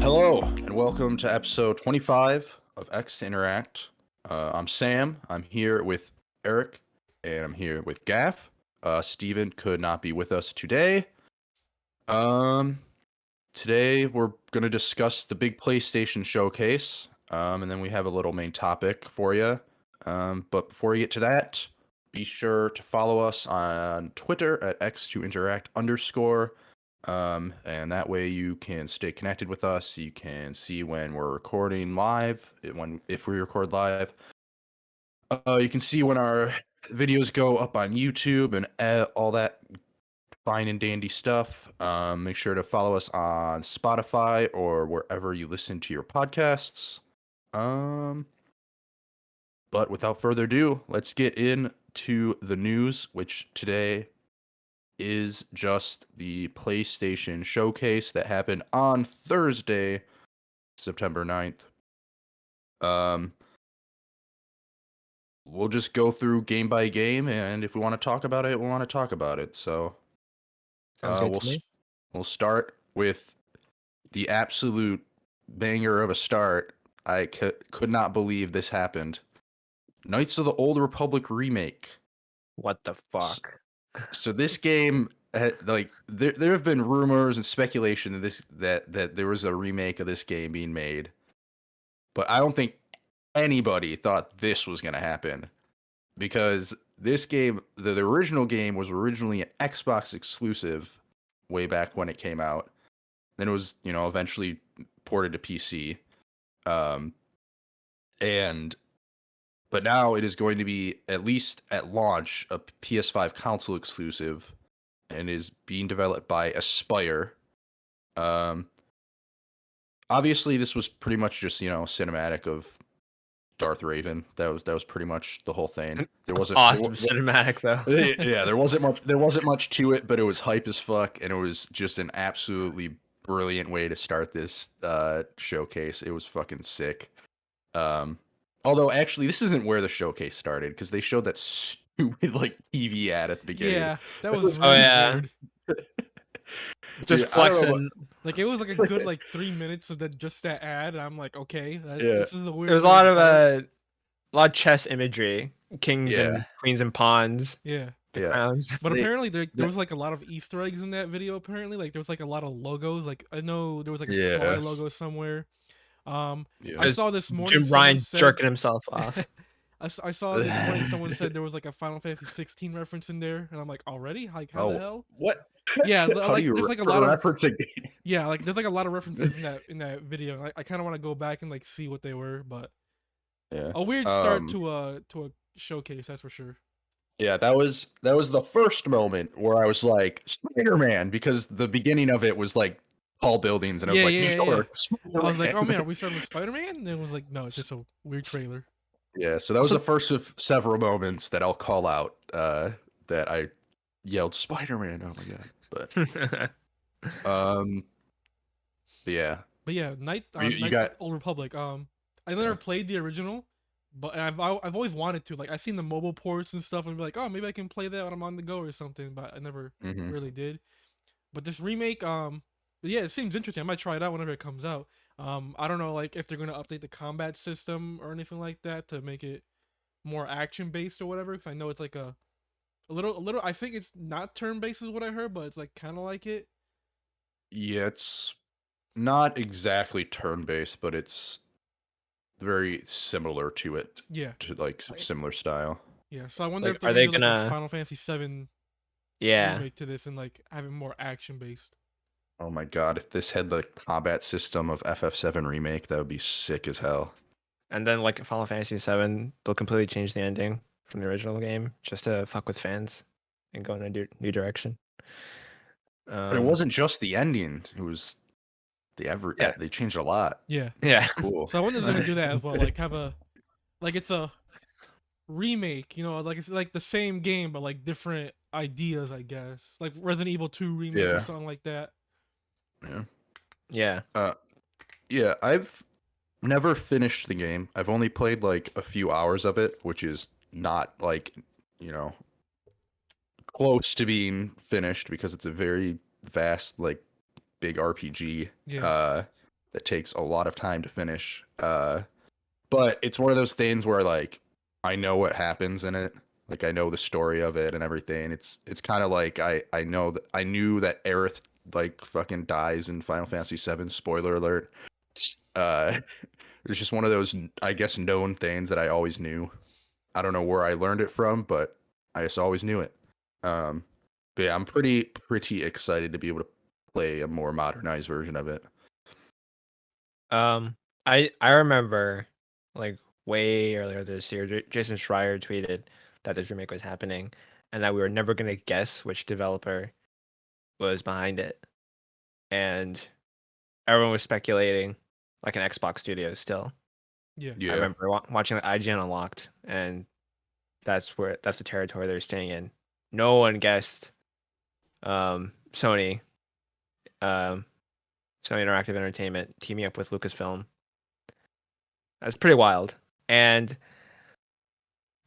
Hello, and welcome to episode 25 of X to Interact. I'm Sam. I'm here with Eric, and I'm here with Gaff. Steven could not be with us today. Um, Today we're going to discuss the big PlayStation showcase, and then we have a little main topic for you. But before we get to that, be sure to follow us on Twitter at x2interact_. And that way you can stay connected with us. You can see when we're recording live, if we record live. You can see when our videos go up on YouTube and all that fine and dandy stuff. Make sure to follow us on Spotify or wherever you listen to your podcasts. But without further ado, let's get into the news, which today is just the PlayStation showcase that happened on Thursday, September 9th. We'll just go through game by game, and if we want to talk about it, we want to talk about it. So Sounds good to me. We'll start with the absolute banger of a start. I could not believe this happened. Knights of the Old Republic remake. What the fuck? So this game, like there have been rumors and speculation that there was a remake of this game being made, but I don't think anybody thought this was gonna happen, because this game, the original game, was originally an Xbox exclusive way back when it came out. Then it was, eventually ported to PC, but now it is going to be, at least at launch, a PS5 console exclusive, and is being developed by Aspire. Obviously, this was pretty much just cinematic of Darth Raven. That was pretty much the whole thing. There wasn't cinematic though. Yeah, there wasn't much to it, but it was hype as fuck, and it was just an absolutely brilliant way to start this showcase. It was fucking sick. Although, actually, this isn't where the showcase started, because they showed that stupid TV ad at the beginning. Yeah, that was really weird. Just flexing. It was a good 3 minutes of just that ad. And I'm like, okay, this is the weird. It was a lot of chess imagery, kings and queens and pawns. Yeah. Crowns. But apparently there was a lot of Easter eggs in that video. Apparently, there was a lot of logos. I know there was a Sly logo somewhere. I saw this morning Jim Ryan jerking himself off. I saw this morning someone said there was a Final Fantasy 16 reference in there, and I'm like, already? How the hell? What? Yeah, there's a lot of referencing. Yeah, there's a lot of references in that video. I kind of want to go back and see what they were, but a weird start to a showcase, that's for sure. Yeah, that was the first moment where I was like, Spider-Man, because the beginning of it was tall buildings, and I was I was like, oh man, are we starting with Spider-Man? And it was like, no, it's just a weird trailer. Yeah, so that was the first of several moments that I'll call out that I yelled Spider-Man. Oh my god! But yeah, Knights of the Old Republic. I never played the original, but I've always wanted to. I seen the mobile ports and stuff, and be like, oh, maybe I can play that when I'm on the go or something. But I never really did. But this remake, yeah, it seems interesting. I might try it out whenever it comes out. I don't know if they're gonna update the combat system or anything like that to make it more action based or whatever. Because I know it's a little. I think it's not turn based is what I heard, but it's kind of like it. Yeah, it's not exactly turn based, but it's very similar to it. Yeah, to similar style. Yeah, so I wonder if are they gonna gonna Final Fantasy 7 remake to this and having more action based. Oh my god, if this had the combat system of FF7 remake, that would be sick as hell. And then Final Fantasy 7, they'll completely change the ending from the original game just to fuck with fans and go in a new direction. But it wasn't just the ending; it was they changed a lot. Yeah, Cool. So I wonder if they're gonna do that as well. Have it's a remake, it's the same game but different ideas, I guess. Like Resident Evil 2 remake or something like that. Yeah. Yeah, I've never finished the game. I've only played a few hours of it, which is not close to being finished because it's a very vast big RPG. Yeah. that takes a lot of time to finish. But it's one of those things where like I know what happens in it. Like I know the story of it and everything. It's kind of like I know that I knew that Aerith like fucking dies in Final Fantasy VII. Spoiler alert. It's just one of those, I guess, known things that I always knew. I don't know where I learned it from, but I just always knew it. But yeah, I'm pretty excited to be able to play a more modernized version of it. I remember like way earlier this year, Jason Schreier tweeted that this remake was happening, and that we were never gonna guess which developer was behind it, and everyone was speculating like an Xbox studio still. Yeah. I remember watching the IGN Unlocked, and that's the territory they're staying in. No one guessed Sony Interactive Entertainment teaming up with Lucasfilm. That's pretty wild. And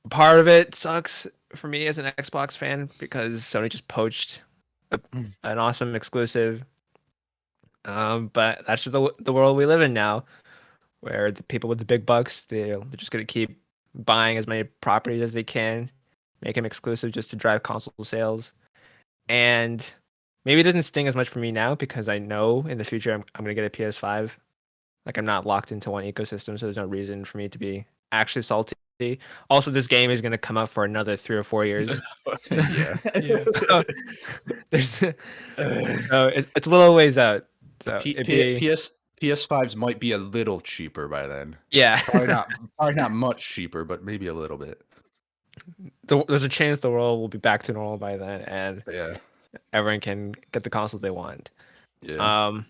part of it sucks for me as an Xbox fan because Sony just poached an awesome exclusive. But that's just the world we live in now, where the people with the big bucks, they're just going to keep buying as many properties as they can, make them exclusive just to drive console sales. And maybe it doesn't sting as much for me now because I know in the future I'm going to get a PS5. Like I'm not locked into one ecosystem, so there's no reason for me to be actually salty. Also, this game is going to come out for another 3 or 4 years. Yeah. Yeah. So, it's a little ways out. So PS5s might be a little cheaper by then. Yeah. Probably not much cheaper, but maybe a little bit. There's a chance the world will be back to normal by then, and Yeah. everyone can get the console they want. Yeah.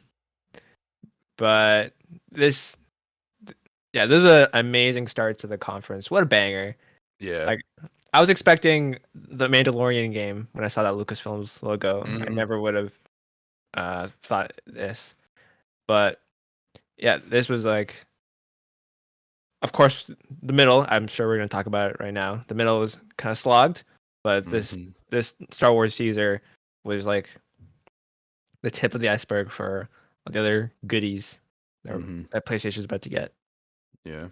But this is an amazing start to the conference. What a banger! Yeah. Like I was expecting the Mandalorian game when I saw that Lucasfilm's logo. I never would have thought this, but yeah, this was like, of course, the middle. I'm sure we're gonna talk about it right now. The middle was kind of slogged, but this Star Wars Caesar was like the tip of the iceberg for the other goodies that PlayStation's about to get. Yeah.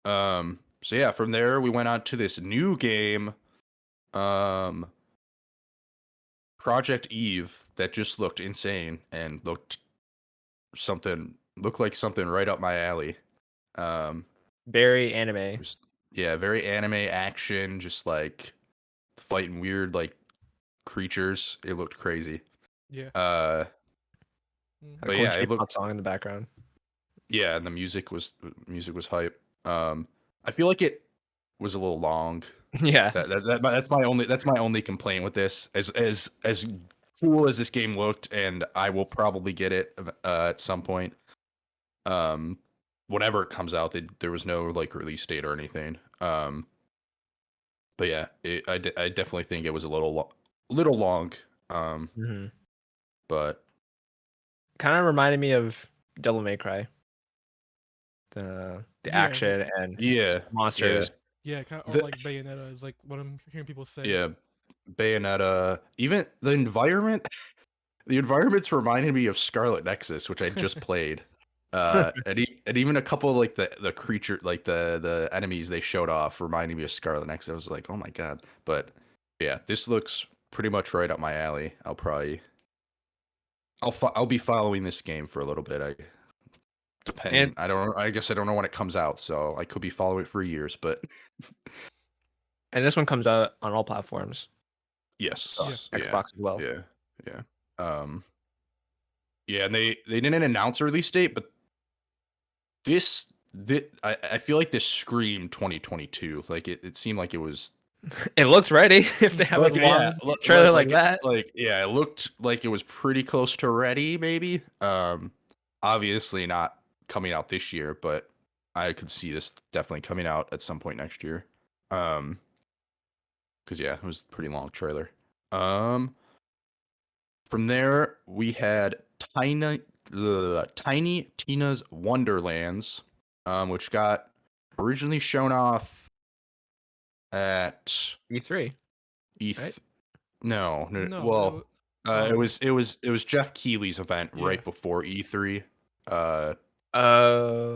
So yeah, from there we went on to this new game, Project Eve, that just looked insane and looked like something right up my alley. Very anime. Very anime action, just like fighting weird like creatures. It looked crazy. Yeah. But yeah, it looked song in the background. Yeah, and the music was hype. I feel like it was a little long. Yeah. That's my only complaint with this. As cool as this game looked, and I will probably get it at some point. Whenever it comes out, there was no like release date or anything. But yeah, I definitely think it was a little long. But kind of reminded me of Devil May Cry. The action and monsters. Yeah, kind of like Bayonetta is like what I'm hearing people say. Yeah, Bayonetta. Even the environment. The environments reminded me of Scarlet Nexus, which I just played. And even a couple of like the creature, like the enemies they showed off reminded me of Scarlet Nexus. I was like, oh my god. But yeah, this looks pretty much right up my alley. I'll be following this game for a little bit. I guess I don't know when it comes out, so I could be following it for years, but and this one comes out on all platforms. Yes. Xbox as well. Yeah. Yeah, and they didn't announce a release date, but I feel like this screamed 2022. Like it seemed like it was. It looked ready if they have a long trailer like that. It looked like it was pretty close to ready. Maybe. Obviously not coming out this year, but I could see this definitely coming out at some point next year. Because yeah, it was a pretty long trailer. From there we had Tiny Tina's Wonderlands, which got originally shown off at E3. Right? No. Well, it was Jeff Keighley's event right before E3. Uh, Uh,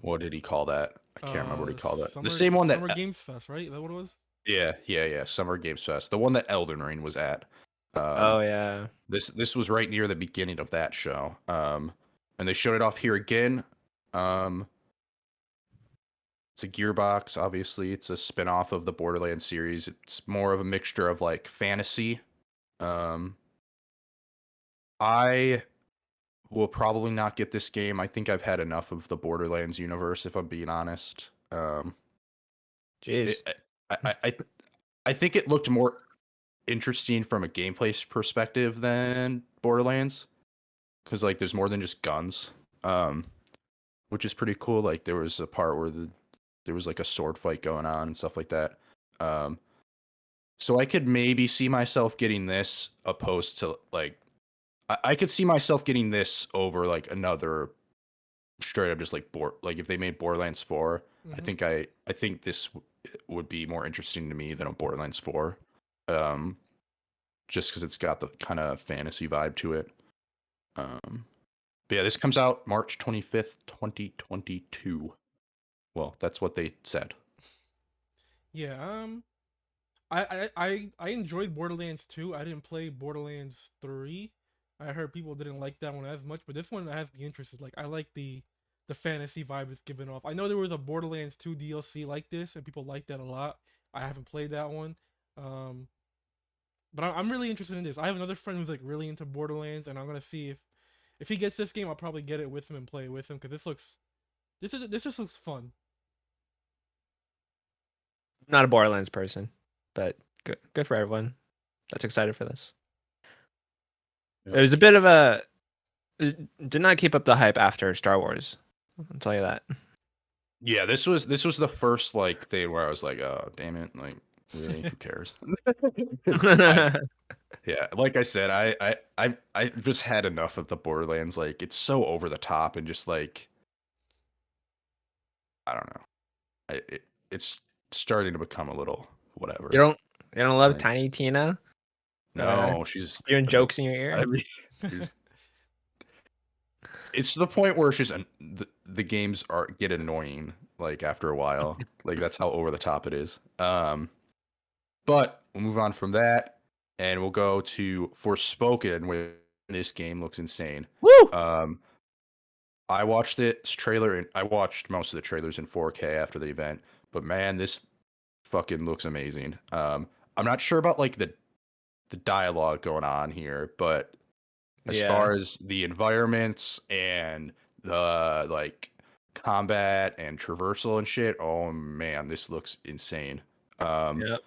what did he call that? I can't remember what he called it. The Summer same one that Summer Games Fest, right? Is that what it was? yeah, Summer Games Fest. The one that Elden Ring was at. oh yeah. This was right near the beginning of that show. And they showed it off here again. It's a Gearbox, obviously. It's a spin-off of the Borderlands series. It's more of a mixture of like fantasy. I will probably not get this game. I think I've had enough of the Borderlands universe, if I'm being honest. Jeez. I think it looked more interesting from a gameplay perspective than Borderlands, because like there's more than just guns, which is pretty cool. Like there was a part where there was like a sword fight going on and stuff like that. So I could maybe see myself getting this opposed to like I could see myself getting this over like another straight up just like like if they made Borderlands 4, I think this would be more interesting to me than a Borderlands 4. Just because it's got the kind of fantasy vibe to it. But yeah, this comes out March 25th, 2022. Well, that's what they said. Yeah. I enjoyed Borderlands 2. I didn't play Borderlands 3. I heard people didn't like that one as much, but this one has me interested. Like I like the fantasy vibe it's giving off. I know there was a Borderlands 2 DLC like this, and people liked that a lot. I haven't played that one. But I'm really interested in this. I have another friend who's like really into Borderlands, and I'm gonna see if he gets this game, I'll probably get it with him and play it with him because this just looks fun. Not a Borderlands person, but good for everyone that's excited for this. Yep. It was a bit of a did not keep up the hype after Star Wars. I'll tell you that. Yeah, this was the first like thing where I was like, oh damn it, like really, who cares? Yeah, like I said, I just had enough of the Borderlands. Like it's so over the top and just like I don't know. It's starting to become a little whatever. You don't love Like, Tiny Tina? No, she's doing jokes in your ear. I mean, it's to the point where it's just the games get annoying like after a while. Like that's how over the top it is. But we'll move on from that and we'll go to Forspoken, where this game looks insane. Woo! I watched this trailer and I watched most of the trailers in 4K after the event, but man, this fucking looks amazing. I'm not sure about like the dialogue going on here, but as far as the environments and the like combat and traversal and shit, oh man, this looks insane. Yep.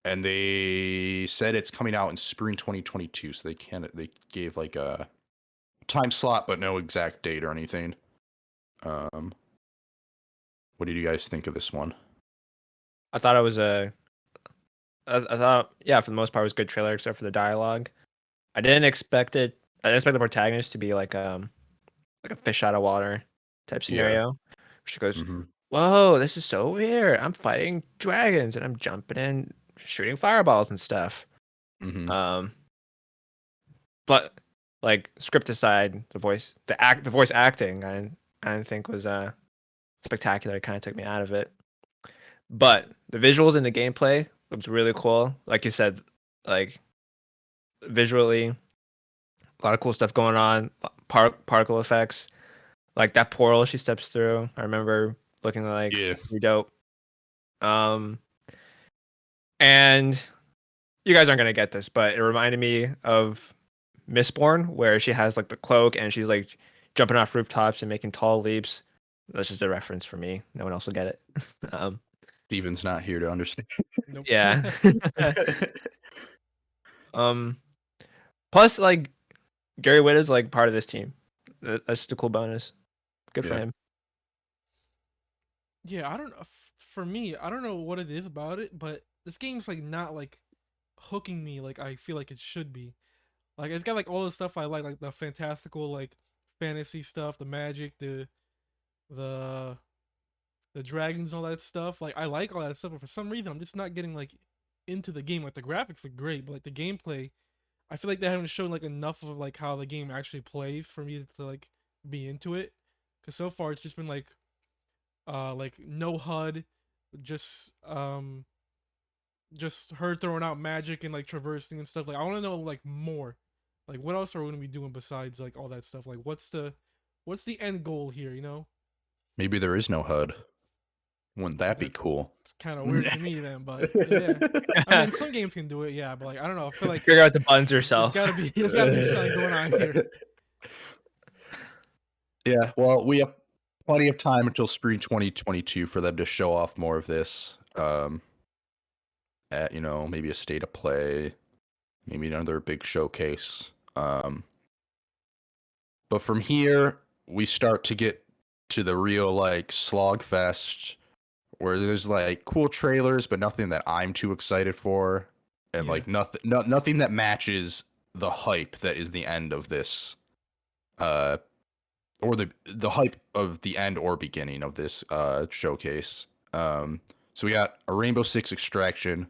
And they said it's coming out in spring 2022, so they gave like a time slot but no exact date or anything. What did you guys think of this one? I thought it was I thought, yeah, for the most part, it was a good trailer except for the dialogue. I didn't expect it. I didn't expect the protagonist to be like a fish out of water type scenario. She goes, "Whoa, this is so weird! I'm fighting dragons and I'm jumping in, shooting fireballs and stuff." But like script aside, the voice acting, I didn't think was spectacular. It kind of took me out of it. But the visuals and the gameplay looks really cool. Like you said, like visually, a lot of cool stuff going on. Particle effects, like that portal she steps through. I remember looking like pretty dope. And you guys aren't gonna get this, but it reminded me of Mistborn, where she has like the cloak and she's like jumping off rooftops and making tall leaps. That's just a reference for me. No one else will get it. Steven's not here to understand. Nope. Yeah. Plus, like Gary Witt is like part of this team. That's just a cool bonus. Good for him. Yeah, I don't know. For me, I don't know what it is about it, but this game's like not like hooking me like I feel like it should be. Like it's got like all the stuff I like the fantastical like fantasy stuff, the magic, the dragons, all that stuff. Like I like all that stuff, but for some reason I'm just not getting like into the game. Like the graphics look great, but like the gameplay, I feel like they haven't shown like enough of like how the game actually plays for me to like be into it, because so far it's just been like no HUD, just just her throwing out magic and like traversing and stuff. Like I want to know like more. Like what else are we gonna be doing besides like all that stuff? Like what's the end goal here? You know? Maybe there is no HUD. Wouldn't that be cool? It's kind of weird to me then, but yeah. I mean, some games can do it, yeah, but like I don't know. I feel like figure out the buttons yourself. there's gotta be something going on here. Yeah, well, we have plenty of time until spring 2022 for them to show off more of this. At maybe a state of play, maybe another big showcase. But from here, we start to get to the real like slog fest, where there's like cool trailers, but nothing that I'm too excited for, and Yeah. like nothing that matches the hype that is the end of this, or the hype of the end or beginning of this showcase. So we got a Rainbow Six Extraction,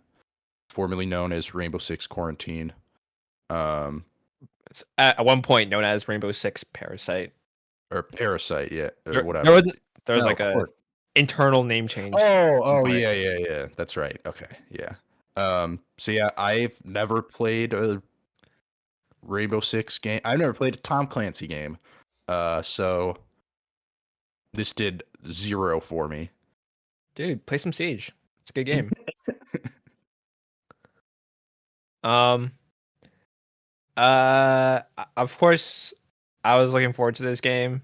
formerly known as Rainbow Six Quarantine. It's at one point known as Rainbow Six Parasite. Or Parasite, yeah, or There, whatever. there was No, like a internal name change. Oh, yeah. That's right. Okay, yeah. So yeah, I've never played a Rainbow Six game. I've never played a Tom Clancy game. So this did 0 for me. Dude, play some Siege. It's a good game. Of course, I was looking forward to this game,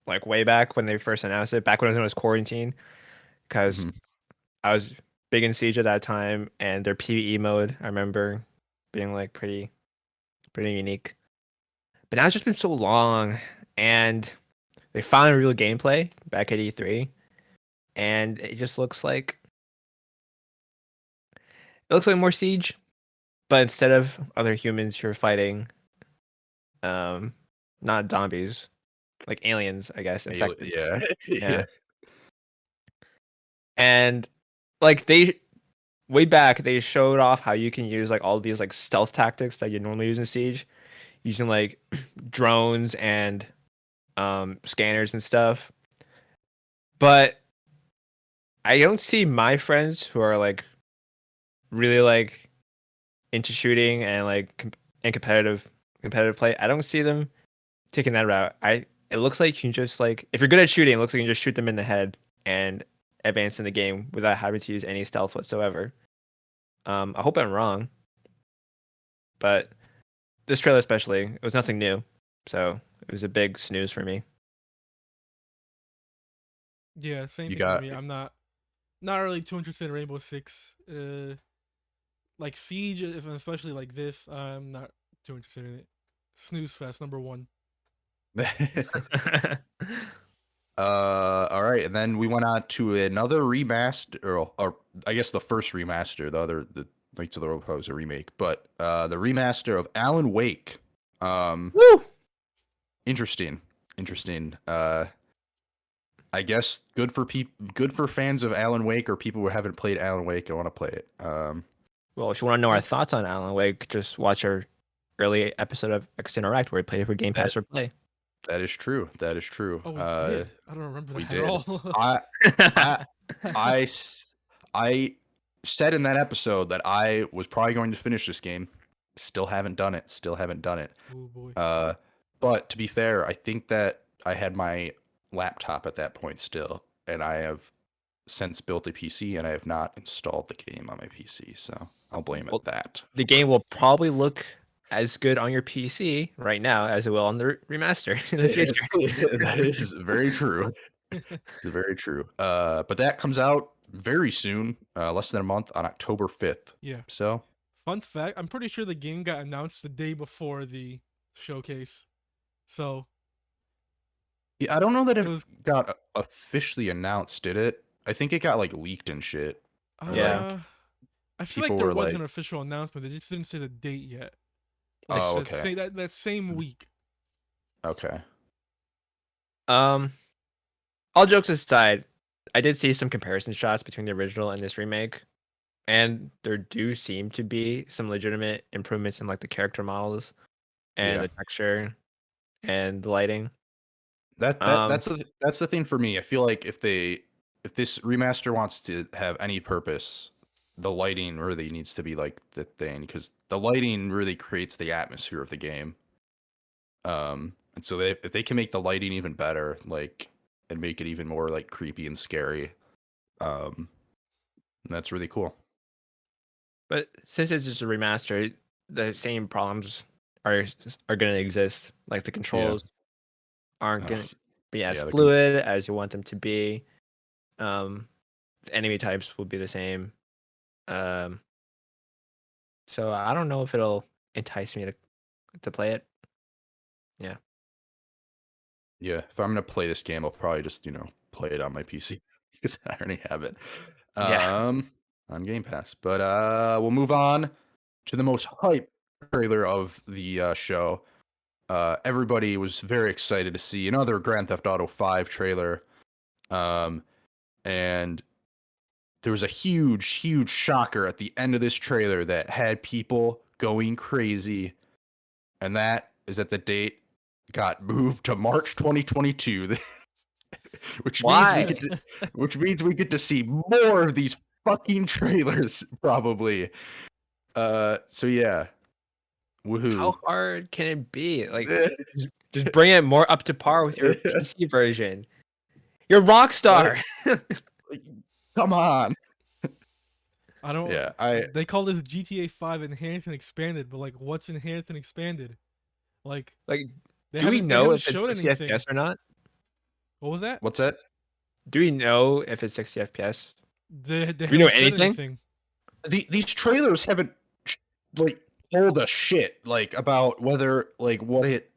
like way back when they first announced it, back when it was known as Quarantine, because I was big in Siege at that time, and their PvE mode, I remember being like pretty unique. But now it's just been so long, and they found real gameplay back at E3, and it just looks like more Siege, but instead of other humans, you're fighting not zombies, like aliens, I guess. Infected. Yeah. And like way back they showed off how you can use like all these like stealth tactics that you normally use in Siege, using like drones and scanners and stuff. But I don't see my friends who are like really like into shooting and like and competitive play. I don't see them taking that route. It looks like you can just like, if you're good at shooting, it looks like you can just shoot them in the head and advance in the game without having to use any stealth whatsoever. I hope I'm wrong, but this trailer especially, it was nothing new, so it was a big snooze for me. Yeah, same thing for me. I'm not really too interested in Rainbow Six. Like Siege, especially like this, I'm not too interested in it. Snooze fest #1. All right, and then we went on to another remaster, or I guess the first remaster. The Knights of the Old Republic was a remake, but the remaster of Alan Wake. Woo! Interesting. I guess good for fans of Alan Wake or people who haven't played Alan Wake and want to play it. Well, if you want to know our thoughts on Alan Wake, just watch our early episode of X Interact where we played it for Game Pass or Play. That is true. Oh, we did. I don't remember that at all. I said in that episode that I was probably going to finish this game. Still haven't done it. Oh boy. But to be fair, I think that I had my laptop at that point still, and I have since built a PC, and I have not installed the game on my PC, so I'll blame it that. The game will probably look as good on your PC right now as it will on the remaster in the future. That is very true. It's very true. But that comes out very soon, less than a month, on October 5th. Yeah. So, fun fact, I'm pretty sure the game got announced the day before the showcase. So, yeah, I don't know that it got officially announced, did it? I think it got like leaked and shit. Yeah. I feel like there was an official announcement. They just didn't say the date yet. Like, okay. That same week. Okay. All jokes aside, I did see some comparison shots between the original and this remake, and there do seem to be some legitimate improvements in like the character models and the texture and the lighting. That's the thing for me. I feel like if this remaster wants to have any purpose, the lighting really needs to be like the thing, because the lighting really creates the atmosphere of the game. And so if they can make the lighting even better, like, and make it even more like creepy and scary, that's really cool. But since it's just a remaster, the same problems are going to exist. Like the controls aren't going to be as fluid as you want them to be. The enemy types will be the same. So I don't know if it'll entice me to play it. Yeah. Yeah, if I'm gonna play this game, I'll probably just play it on my PC because I already have it. On Game Pass. But we'll move on to the most hype trailer of the show. Everybody was very excited to see another Grand Theft Auto 5 trailer. And there was a huge shocker at the end of this trailer that had people going crazy. And that is that the date got moved to March 2022. Which means we get to see more of these fucking trailers, probably. So yeah. Woohoo. How hard can it be? Like, just bring it more up to par with your PC version. You're Rockstar. Come on. I don't. Yeah, They call this GTA 5 enhanced and expanded, but like, what's enhanced and expanded? Like, do we know if it's 60 FPS or not? What was that? What's that? Do we know if it's 60 FPS? Do we know anything? These trailers haven't told us shit about whether what it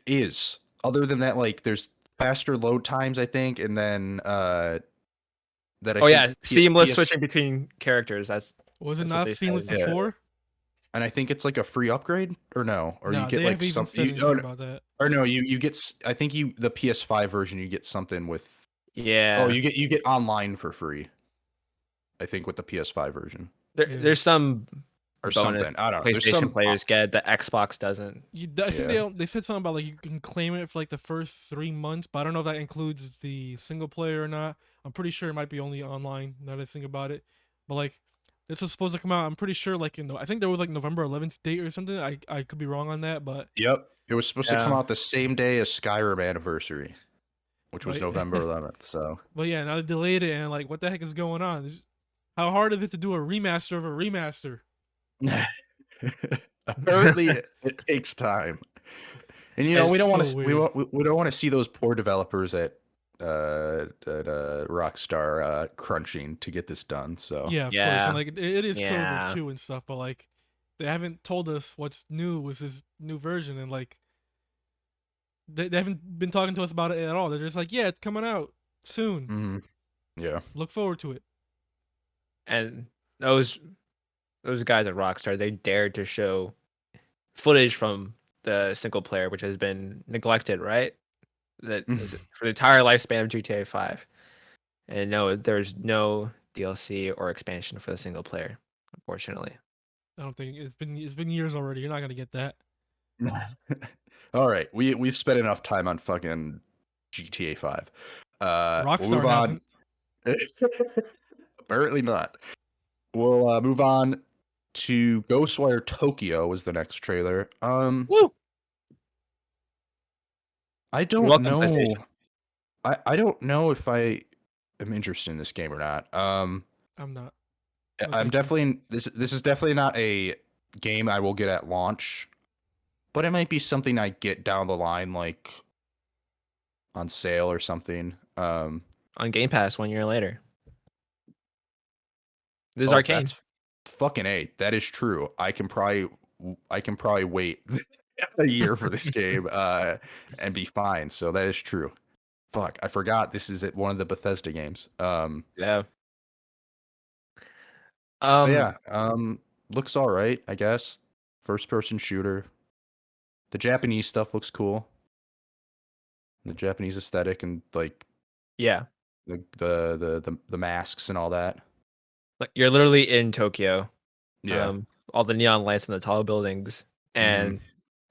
is. Other than that, there's faster load times, I think, and then seamless switching between characters. Was it not seamless before? And I think it's like a free upgrade, or no, or no, you get like something about that. Or no, you get. I think the PS5 version, you get something with. Yeah. Oh, you get online for free. I think with the PS5 version. There's some or something. I don't know. PlayStation players get the Xbox doesn't. I think they said something about you can claim it for the first 3 months, but I don't know if that includes the single player or not. I'm pretty sure it might be only online. Now that I think about it, but this is supposed to come out. I'm pretty sure I think there was November 11th date or something. I could be wrong on that, but yep, it was supposed to come out the same day as Skyrim Anniversary, which was November 11th. So, but yeah, now they delayed it, and what the heck is going on? How hard is it to do a remaster of a remaster? Apparently, it takes time, and we don't want to we don't want to see those poor developers at Rockstar crunching to get this done. So yeah, of course, and it is Clover 2 and stuff, but they haven't told us what's new with this new version, and they haven't been talking to us about it at all. They're just yeah, it's coming out soon. Mm-hmm. Yeah, look forward to it. And those guys at Rockstar, they dared to show footage from the single player, which has been neglected, right? That is for the entire lifespan of GTA 5. And no, there's no DLC or expansion for the single player, unfortunately. I don't think it's been years already. You're not gonna get that. All right, we've spent enough time on fucking GTA 5. Rockstar we'll hasn't. Apparently not. We'll move on to Ghostwire Tokyo was the next trailer. Woo! I don't know. I don't know if I am interested in this game or not. I'm not. I'm definitely this is definitely not a game I will get at launch, but it might be something I get down the line, on sale or something. On Game Pass 1 year later. This is Arcane. Fucking A. That is true. I can probably wait a year for this game and be fine. So that is true. Fuck, I forgot this is one of the Bethesda games. Yeah. Looks all right, I guess. First person shooter. The Japanese stuff looks cool. The Japanese aesthetic and the masks and all that. You're literally in Tokyo. Yeah. All the neon lights and the tall buildings. And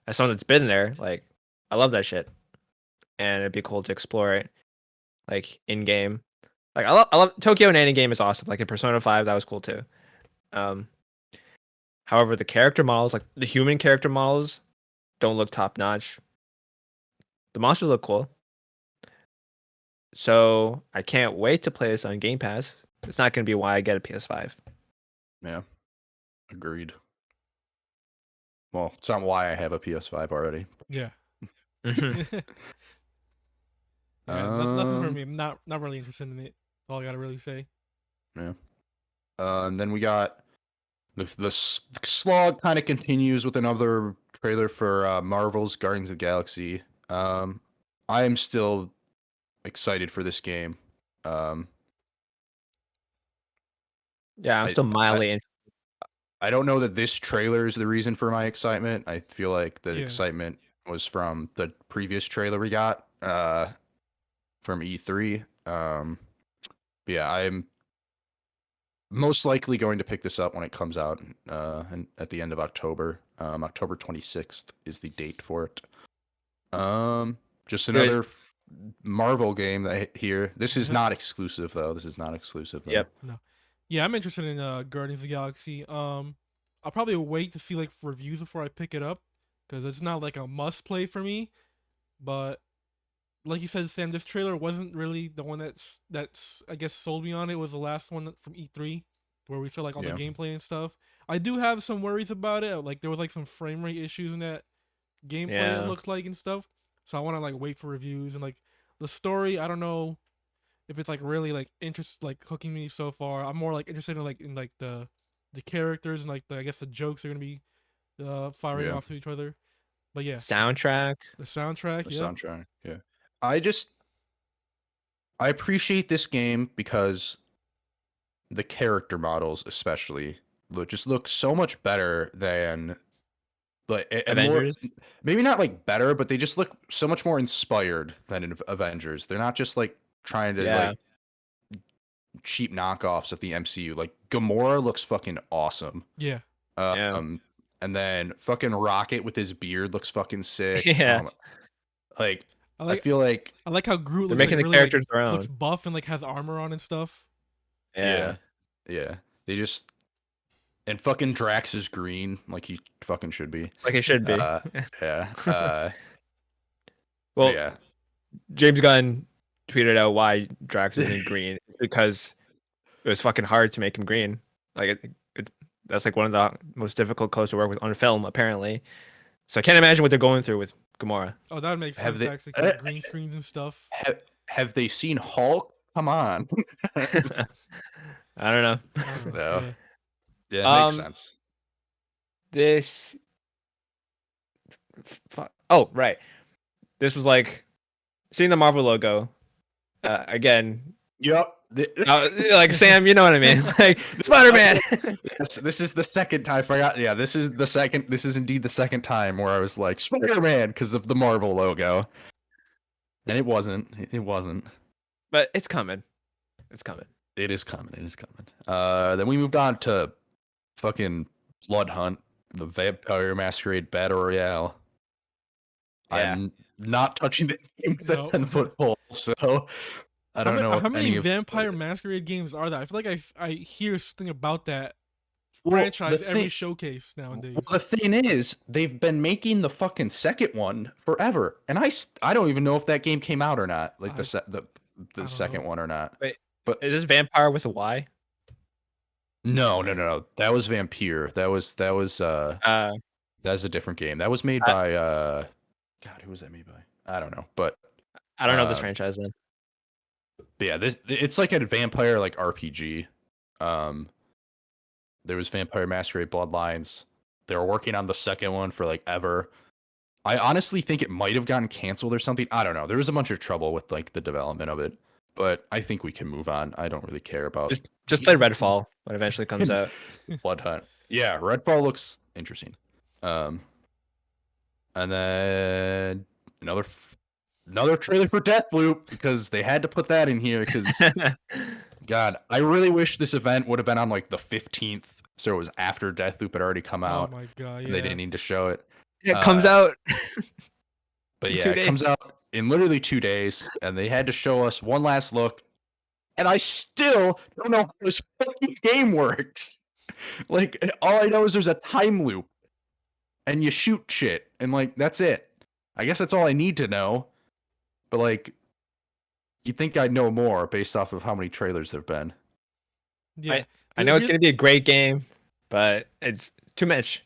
as someone that's been there, I love that shit. and it'd be cool to explore it, like in game. Like I love Tokyo and game is awesome. Like in Persona 5, that was cool too. However, the character models, like the human character models, don't look top notch. The monsters look cool. So I can't wait to play this on Game Pass. It's not going to be why I get a PS5. Yeah, agreed. Well, it's not why I have a PS5 already. Yeah. Mhm. Nothing for me. I'm not really interested in it. That's all I gotta really say. Yeah. And then we got the slog kind of continues with another trailer for Marvel's Guardians of the Galaxy. I am still excited for this game. Yeah, I'm still mildly in. I don't know that this trailer is the reason for my excitement. I feel like the Yeah. excitement was from the previous trailer we got from E3. Yeah, I'm most likely going to pick this up when it comes out and at the end of October. October 26th is the date for it. Just another Marvel game that here. This is not exclusive though. Yep. No. Yeah, I'm interested in Guardians of the Galaxy. I'll probably wait to see like reviews before I pick it up because it's not like a must play for me. But like you said, Sam, this trailer wasn't really the one that's I guess sold me on it. It was the last one from E3 where we saw like all the gameplay and stuff. I do have some worries about it. Like there was like some frame rate issues in that gameplay it looked like and stuff. So I want to like wait for reviews and like the story. I don't know if it's like really like hooking me so far. I'm more like interested in the characters and like I guess the jokes are gonna be firing off to each other. But yeah, soundtrack. The soundtrack. Yeah. I appreciate this game because the character models especially just look so much better than like Avengers. Maybe not like better, but they just look so much more inspired than in Avengers. They're not just like trying to like cheap knockoffs of the MCU. Like Gamora looks fucking awesome. Yeah. And then fucking Rocket with his beard looks fucking sick. Yeah. I feel like I like how Groot they're looks making like the really, characters their own. looks buff and like has armor on and stuff. Yeah. They just and fucking Drax is green like he fucking should be. Like it should be. Yeah. Well, yeah. James Gunn tweeted out why Drax isn't green because it was fucking hard to make him green. Like that's like one of the most difficult colors to work with on film, apparently. So I can't imagine what they're going through with Gamora. Oh, that would make sense actually. Like green screens and stuff. Have they seen Hulk? Come on. I don't know. No. Yeah, it makes sense. This. Oh, right. This was like seeing the Marvel logo again. Yep. Like Sam, you know what I mean? Like Spider-Man. Yes, this is the second time. I forgot. Yeah, this is the second. This is indeed the second time where I was like Spider-Man because of the Marvel logo, and it wasn't. It wasn't. But it's coming. It's coming. It is coming. It is coming. Then we moved on to fucking Blood Hunt, the Vampire Masquerade Battle Royale. Yeah. I'm not touching this game with a 10-foot pole, so I don't know. How many Vampire Masquerade games are there? I feel like I hear something about that franchise every showcase nowadays. Well, the thing is, they've been making the fucking second one forever, and I don't even know if that game came out or not. Like the second one or not. Wait, but is this Vampire with a Y? No. That was Vampire. That was a different game. That was made by God, who was that made by? I don't know, but I don't know this franchise then. But yeah, it's like a vampire like RPG. There was Vampire Masquerade Bloodlines. They were working on the second one for like ever. I honestly think it might have gotten canceled or something. I don't know. There was a bunch of trouble with like the development of it, but I think we can move on. I don't really care about. Just play Redfall when it eventually comes out. Blood Hunt. Yeah, Redfall looks interesting. And then another trailer for Deathloop because they had to put that in here because God, I really wish this event would have been on like the 15th, so it was after Deathloop had already come out. Oh my god, and they didn't need to show it. It comes out. But yeah, it comes out in literally 2 days, and they had to show us one last look, and I still don't know how this fucking game works. Like, all I know is there's a time loop, and you shoot shit, and like that's it. I guess that's all I need to know. But like, you'd think I'd know more based off of how many trailers there've been. Yeah, I know it's gonna be a great game, but it's too much.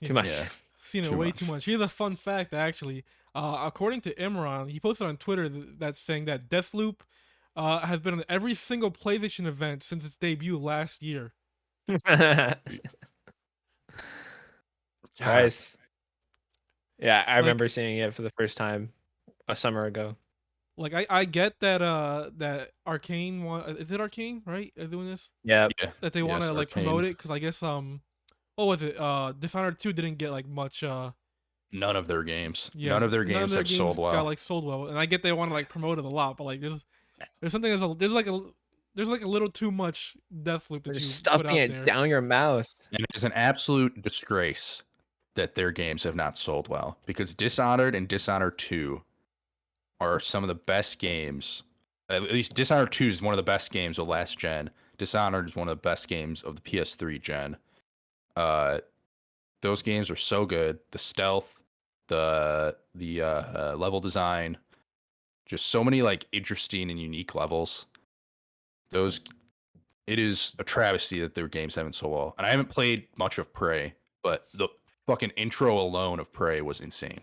Too much. Yeah. Seen it way too much. Here's a fun fact, actually. According to Imran, he posted on Twitter that's saying that Deathloop has been on every single PlayStation event since its debut last year. Nice. Yeah, I remember seeing it for the first time a summer ago. Like I get that that Arcane is it Arcane, right? Are doing this? Yeah. That they want to like promote it because I guess what was it? Dishonored 2 didn't get like much None of their games. Yeah, none of their games have sold well. Got like sold well, and I get they want to like promote it a lot, but like there's something there's like a little too much Deathloop that you stuffing put out it there. down your mouth. And it is an absolute disgrace that their games have not sold well, because Dishonored and Dishonored 2 are some of the best games. At least Dishonored 2 is one of the best games of last gen. Dishonored is one of the best games of the PS3 gen. Those games are so good. The stealth, the level design, just so many like interesting and unique levels. It is a travesty that their games haven't sold well. And I haven't played much of Prey, but the fucking intro alone of Prey was insane.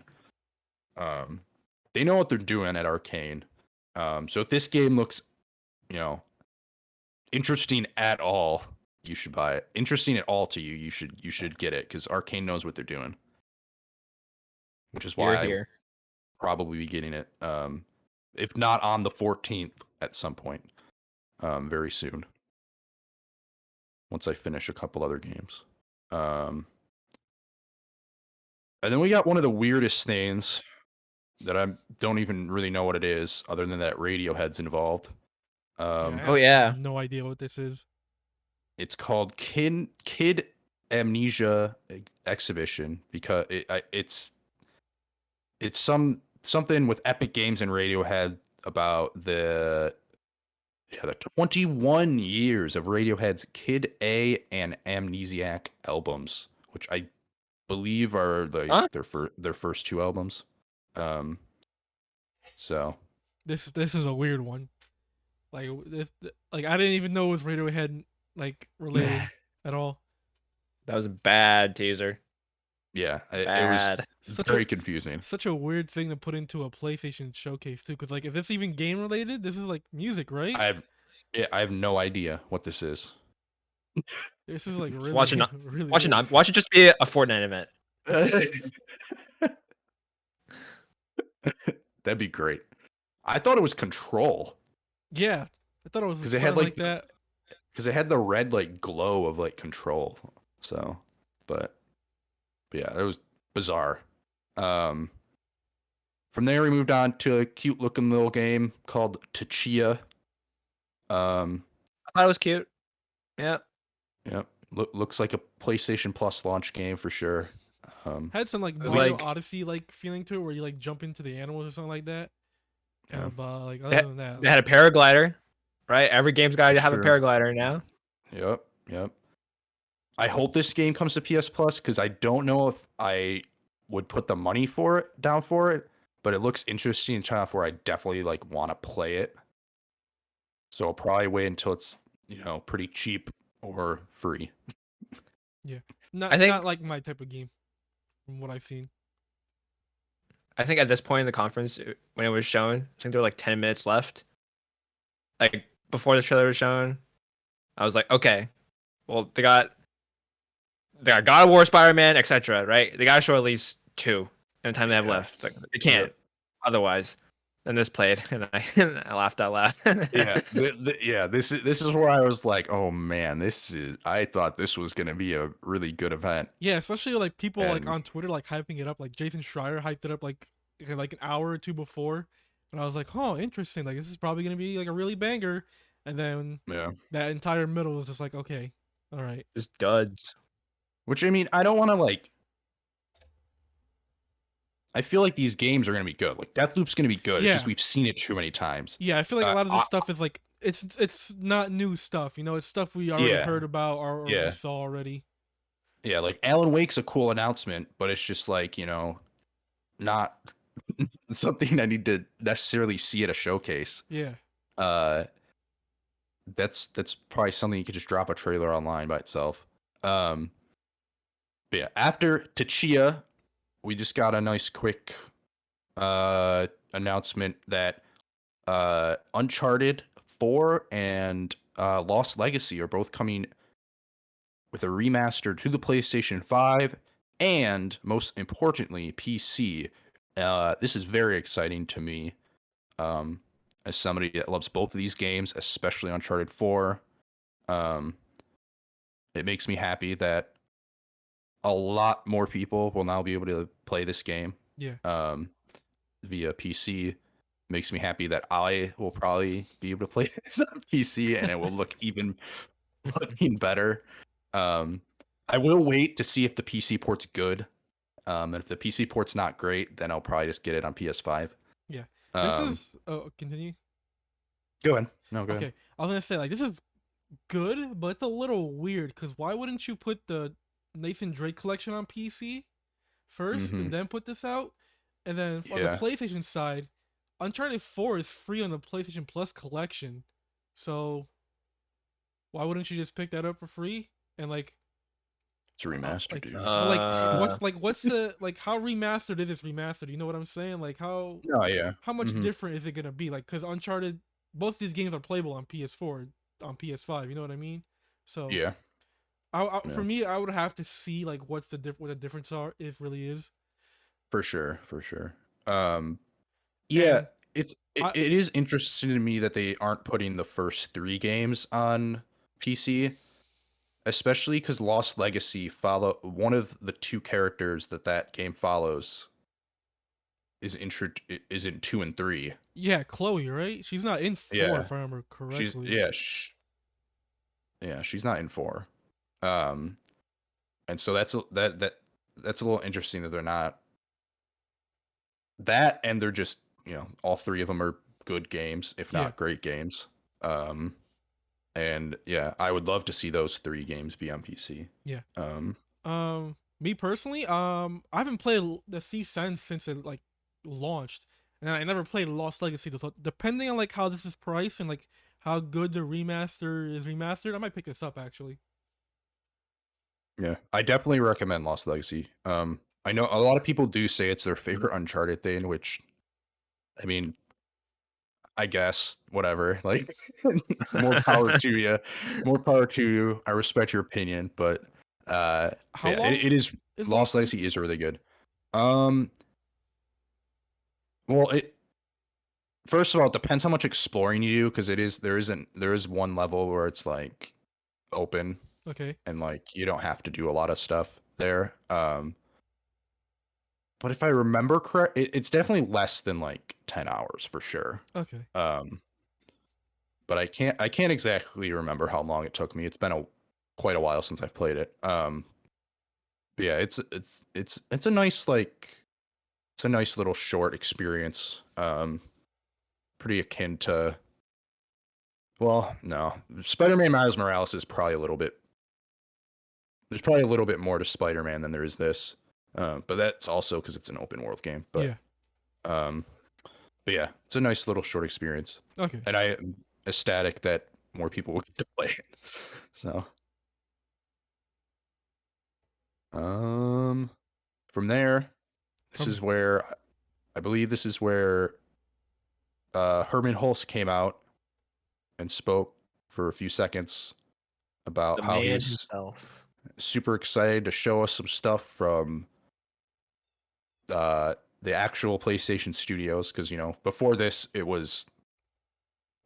They know what they're doing at Arcane. So if this game looks, interesting at all, you should buy it. Interesting at all to you, you should get it, because Arcane knows what they're doing. Which is why I probably be getting it. If not on the 14th, at some point. Very soon. Once I finish a couple other games. And then we got one of the weirdest things that I don't even really know what it is, other than that Radiohead's involved. No idea what this is. It's called Kid Amnesia Exhibition, because it's something with Epic Games and Radiohead about the 21 years of Radiohead's Kid A and Amnesiac albums, which I believe are their first 2 albums. So this is a weird one. Like I didn't even know it was Radiohead like related at all. That was a bad teaser. Yeah, it was very confusing. Such a weird thing to put into a PlayStation showcase too, because like if this even game related, this is like music, right? I have no idea what this is. This is like really watch it really watch it watch it just be a Fortnite event. That'd be great. I thought it was Control. Yeah, I thought it was something like that. Because it had the red like glow of like Control. So, but yeah, it was bizarre. From there we moved on to a cute looking little game called Tachia. I thought it was cute. Yep. Looks like a PlayStation Plus launch game for sure. Had some like Mario Odyssey like feeling to it, where you like jump into the animals or something like that. Yeah. But like other than that, they had a paraglider, right? Every game's got to have a paraglider now. Yep. I hope this game comes to PS Plus, because I don't know if I would put the money down for it, but it looks interesting enough where I definitely like want to play it. So I'll probably wait until it's pretty cheap or free. Yeah, not like my type of game, from what I've seen. I think at this point in the conference, when it was shown, I think there were like 10 minutes left. Like before the trailer was shown, I was like, okay, well they got God of War, Spider-Man, etc. Right? They gotta show at least 2 in the time they have left. Like they can't otherwise. And this played, and I laughed out loud. This is where I was like, oh man, I thought this was gonna be a really good event. Yeah, especially like people like on Twitter like hyping it up. Like Jason Schreier hyped it up like an hour or 2 before, and I was like, oh, interesting. Like this is probably gonna be like a really banger. And then that entire middle was just like, okay, all right, just duds. Which I mean, I don't want to I feel like these games are gonna be good. Like Deathloop's gonna be good. It's just Yeah. we've seen it too many times. Yeah, I feel like a lot of this stuff is like it's not new stuff. You know, it's stuff we already heard about or we Yeah. saw already. Yeah, like Alan Wake's a cool announcement, but it's just like, not something I need to necessarily see at a showcase. Yeah. That's probably something you could just drop a trailer online by itself. But yeah, after Tachia, we just got a nice quick announcement that Uncharted 4 and Lost Legacy are both coming with a remaster to the PlayStation 5 and, most importantly, PC. This is very exciting to me as somebody that loves both of these games, especially Uncharted 4. It makes me happy that a lot more people will now be able to play this game via PC. Makes me happy that I will probably be able to play this on PC and it will look even fucking better. I will wait to see if the PC port's good. And if the PC port's not great, then I'll probably just get it on PS5. Yeah. This is continue. Go ahead. No, go ahead. Okay. I was gonna say like this is good, but it's a little weird because why wouldn't you put the Nathan Drake collection on PC first and then put this out? And then on the PlayStation side, Uncharted 4 is free on the PlayStation Plus collection. So why wouldn't you just pick that up for free and like it's remastered, dude. What's the like how remastered is this remastered? You know what I'm saying? Like how how much different is it gonna be? Like because Uncharted, both these games are playable on PS4, on PS5. You know what I mean? So for me, I would have to see like what the difference are if really is. For sure. It is interesting to me that they aren't putting the first 3 games on PC. Especially because Lost Legacy one of the 2 characters that game follows is in 2 and 3. Yeah, Chloe, right? She's not in 4 if I remember correctly. She's not in 4. And so that's a little interesting that they're not that, and they're just all 3 of them are good games, if not great games. And yeah, I would love to see those 3 games be on PC. Yeah. Me personally, I haven't played the Thief since it like launched, and I never played Lost Legacy. So depending on like how this is priced and like how good the remaster is remastered, I might pick this up actually. Yeah, I definitely recommend Lost Legacy. I know a lot of people do say it's their favorite Uncharted thing, which, I mean, I guess whatever. Like, more power to you. More power to you. I respect your opinion, but it is Lost Legacy is really good. Well, first of all, it depends how much exploring you do, because there is one level where it's like open. Okay. And like you don't have to do a lot of stuff there. But if I remember correct, it's definitely less than like 10 hours for sure. Okay. But I can't exactly remember how long it took me. It's been quite a while since I've played it. But yeah, it's a nice little short experience. Pretty akin to, well, no, Spider-Man Miles Morales is probably a little bit. There's probably a little bit more to Spider-Man than there is this. But that's also because it's an open world game. But yeah, it's a nice little short experience. Okay. And I am ecstatic that more people will get to play it. So, from there, I believe this is where Herman Hulse came out and spoke for a few seconds about how he was super excited to show us some stuff from the actual PlayStation studios, because before this it was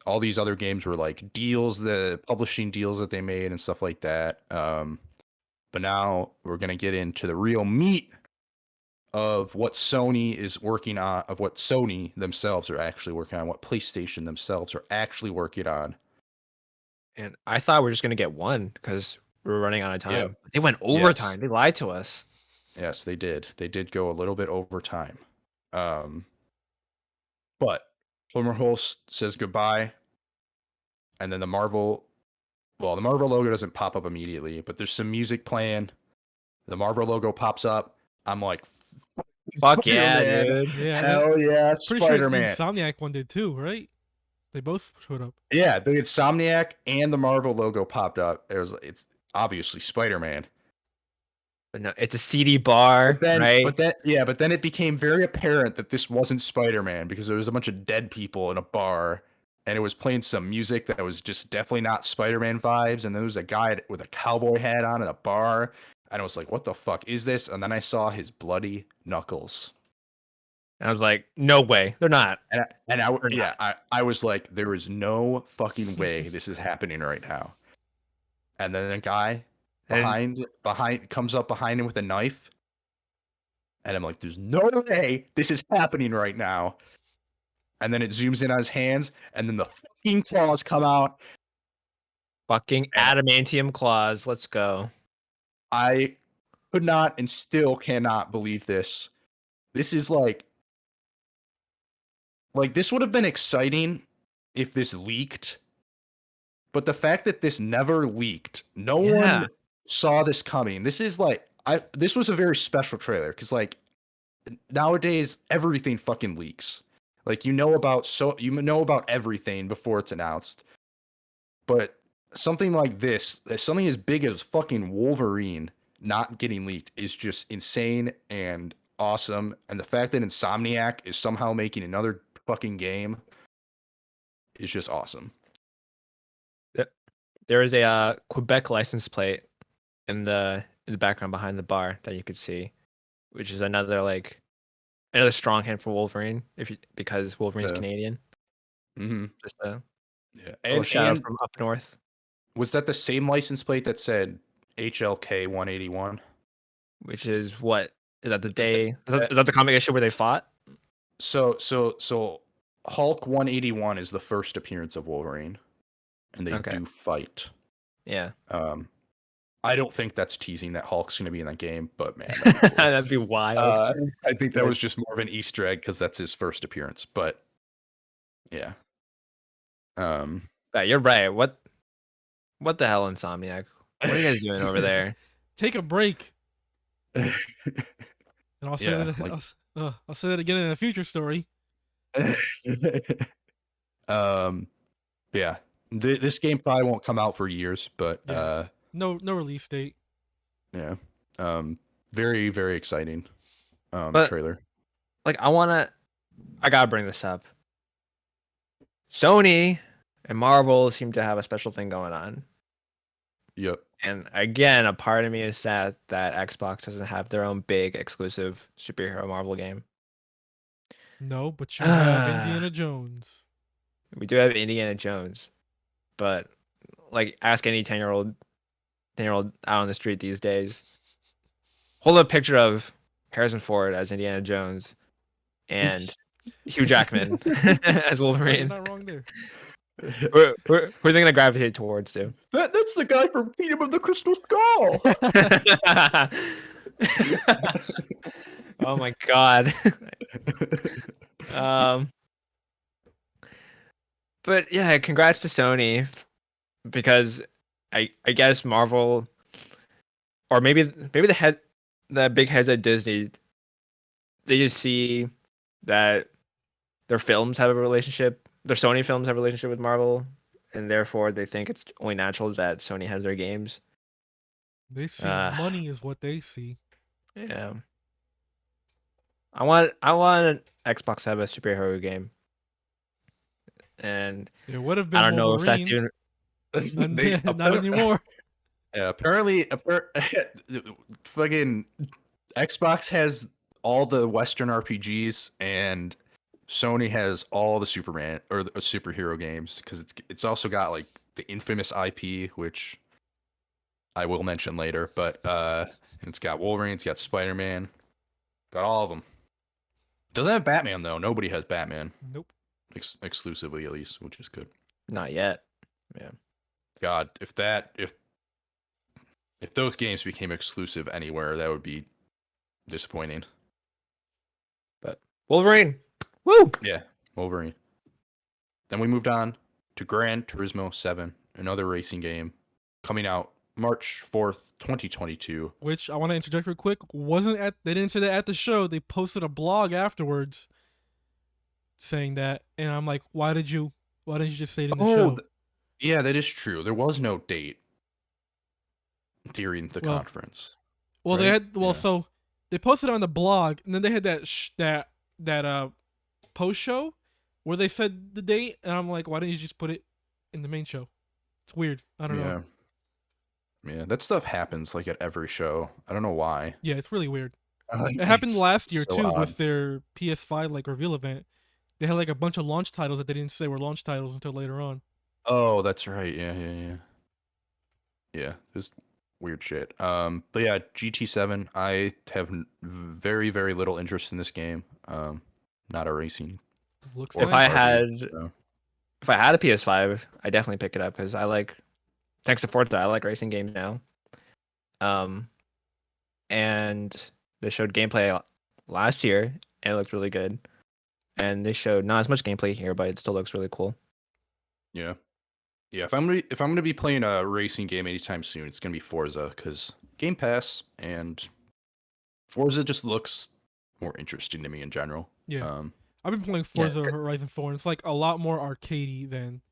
all these other games were like deals, the publishing deals that they made and stuff like that. But now we're gonna get into the real meat of what Sony is working on, of what Sony themselves are actually working on, what PlayStation themselves are actually working on. And I thought we were just gonna get one because we were running out of time. Yeah. They went overtime. Yes. They lied to us. Yes, they did. They did go a little bit over time. But Plummerholst says goodbye, and then the Marvel logo doesn't pop up immediately, but there's some music playing. The Marvel logo pops up. I'm like, Fuck yeah, Spider-Man. dude. Yeah, Hell yeah, pretty sure the Spider-Man. Insomniac one did too, right? They both showed up. Yeah, the Insomniac and the Marvel logo popped up. It's obviously Spider-Man. But no, it's a CD bar, right? But then it became very apparent that this wasn't Spider-Man because there was a bunch of dead people in a bar, and it was playing some music that was just definitely not Spider-Man vibes. And there was a guy with a cowboy hat on in a bar, and I was like, "What the fuck is this?" And then I saw his bloody knuckles. And I was like, "No way, they're not." I was like, "There is no fucking way this is happening right now." And then a guy behind comes up behind him with a knife, and I'm like, "There's no way this is happening right now." And then it zooms in on his hands, and then the fucking claws come out. Fucking adamantium claws. Let's go. I could not and still cannot believe this. This is like this would have been exciting if this leaked. But the fact that this never leaked, no one saw this coming. This is this was a very special trailer because nowadays everything fucking leaks. Like you know about everything before it's announced. But something like this, something as big as fucking Wolverine not getting leaked is just insane and awesome. And the fact that Insomniac is somehow making another fucking game is just awesome. There is a Quebec license plate in the background behind the bar that you could see, which is another strong hint for Wolverine because Wolverine's Canadian. Mm-hmm. Just a and shout out from up north. Was that the same license plate that said HLK 181? Which is what? Is that the day? Is that the comic issue where they fought? So Hulk 181 is the first appearance of Wolverine, and they do fight. Yeah. I don't think that's teasing that Hulk's going to be in that game, but man, that'd be wild. I think that was just more of an Easter egg because that's his first appearance. But yeah. You're right. What the hell, Insomniac? What are you guys doing over there? Take a break. And I'll say I'll say that again in a future story. Yeah. This game probably won't come out for years, but no release date. Yeah. Very, very exciting trailer. I gotta bring this up. Sony and Marvel seem to have a special thing going on. Yep. And again, a part of me is sad that Xbox doesn't have their own big exclusive superhero Marvel game. No, but you have Indiana Jones. We do have Indiana Jones, but ask any 10-year-old out on the street these days. Hold up a picture of Harrison Ford as Indiana Jones and Hugh Jackman as Wolverine. You're not wrong there. Who are they gonna gravitate towards, too? That's the guy from Kingdom of the Crystal Skull. Oh my god. But yeah, congrats to Sony because I guess Marvel or maybe the big heads at Disney, they just see that their films have a relationship. Their Sony films have a relationship with Marvel, and therefore they think it's only natural that Sony has their games. They see money is what they see. Yeah. I want Xbox to have a superhero game. And it would have been I don't know if that's even not anymore. Yeah, apparently fucking Xbox has all the Western RPGs and Sony has all the Superman or the superhero games because it's also got the infamous IP, which I will mention later. But it's got Wolverine, it's got Spider-Man, got all of them. Doesn't have Batman though. Nobody has Batman. Nope. Exclusively at least, which is good. Not yet. Yeah. God, if those games became exclusive anywhere, that would be disappointing. But Wolverine. Woo! Yeah, Wolverine. Then we moved on to Gran Turismo 7, another racing game coming out March 4th, 2022. Which I want to interject real quick. They didn't say that at the show. They posted a blog afterwards saying that, and I'm like, why didn't you just say it in the show? Yeah, that is true. There was no date during the conference. Well, right? so they posted it on the blog, and then they had that post show where they said the date, and I'm like, why didn't you just put it in the main show? It's weird. I don't know. Yeah, that stuff happens like at every show. I don't know why. Yeah, it's really weird. It happened last year too odd. with their PS5 like reveal event. They had like a bunch of launch titles that they didn't say were launch titles until later on. Oh, that's right. Yeah, this weird shit. But yeah, GT7. I have very, very little interest in this game. Not a racing. Looks If nice. if I had a PS5, I definitely pick it up because I like, thanks to Forza, I like racing games now. And they showed gameplay last year, and it looked really good. And they showed not as much gameplay here, but it still looks really cool. Yeah. If I'm gonna be playing a racing game anytime soon, it's gonna be Forza because Game Pass and Forza just looks more interesting to me in general. Yeah. I've been playing Forza Horizon 4, and it's like a lot more arcadey than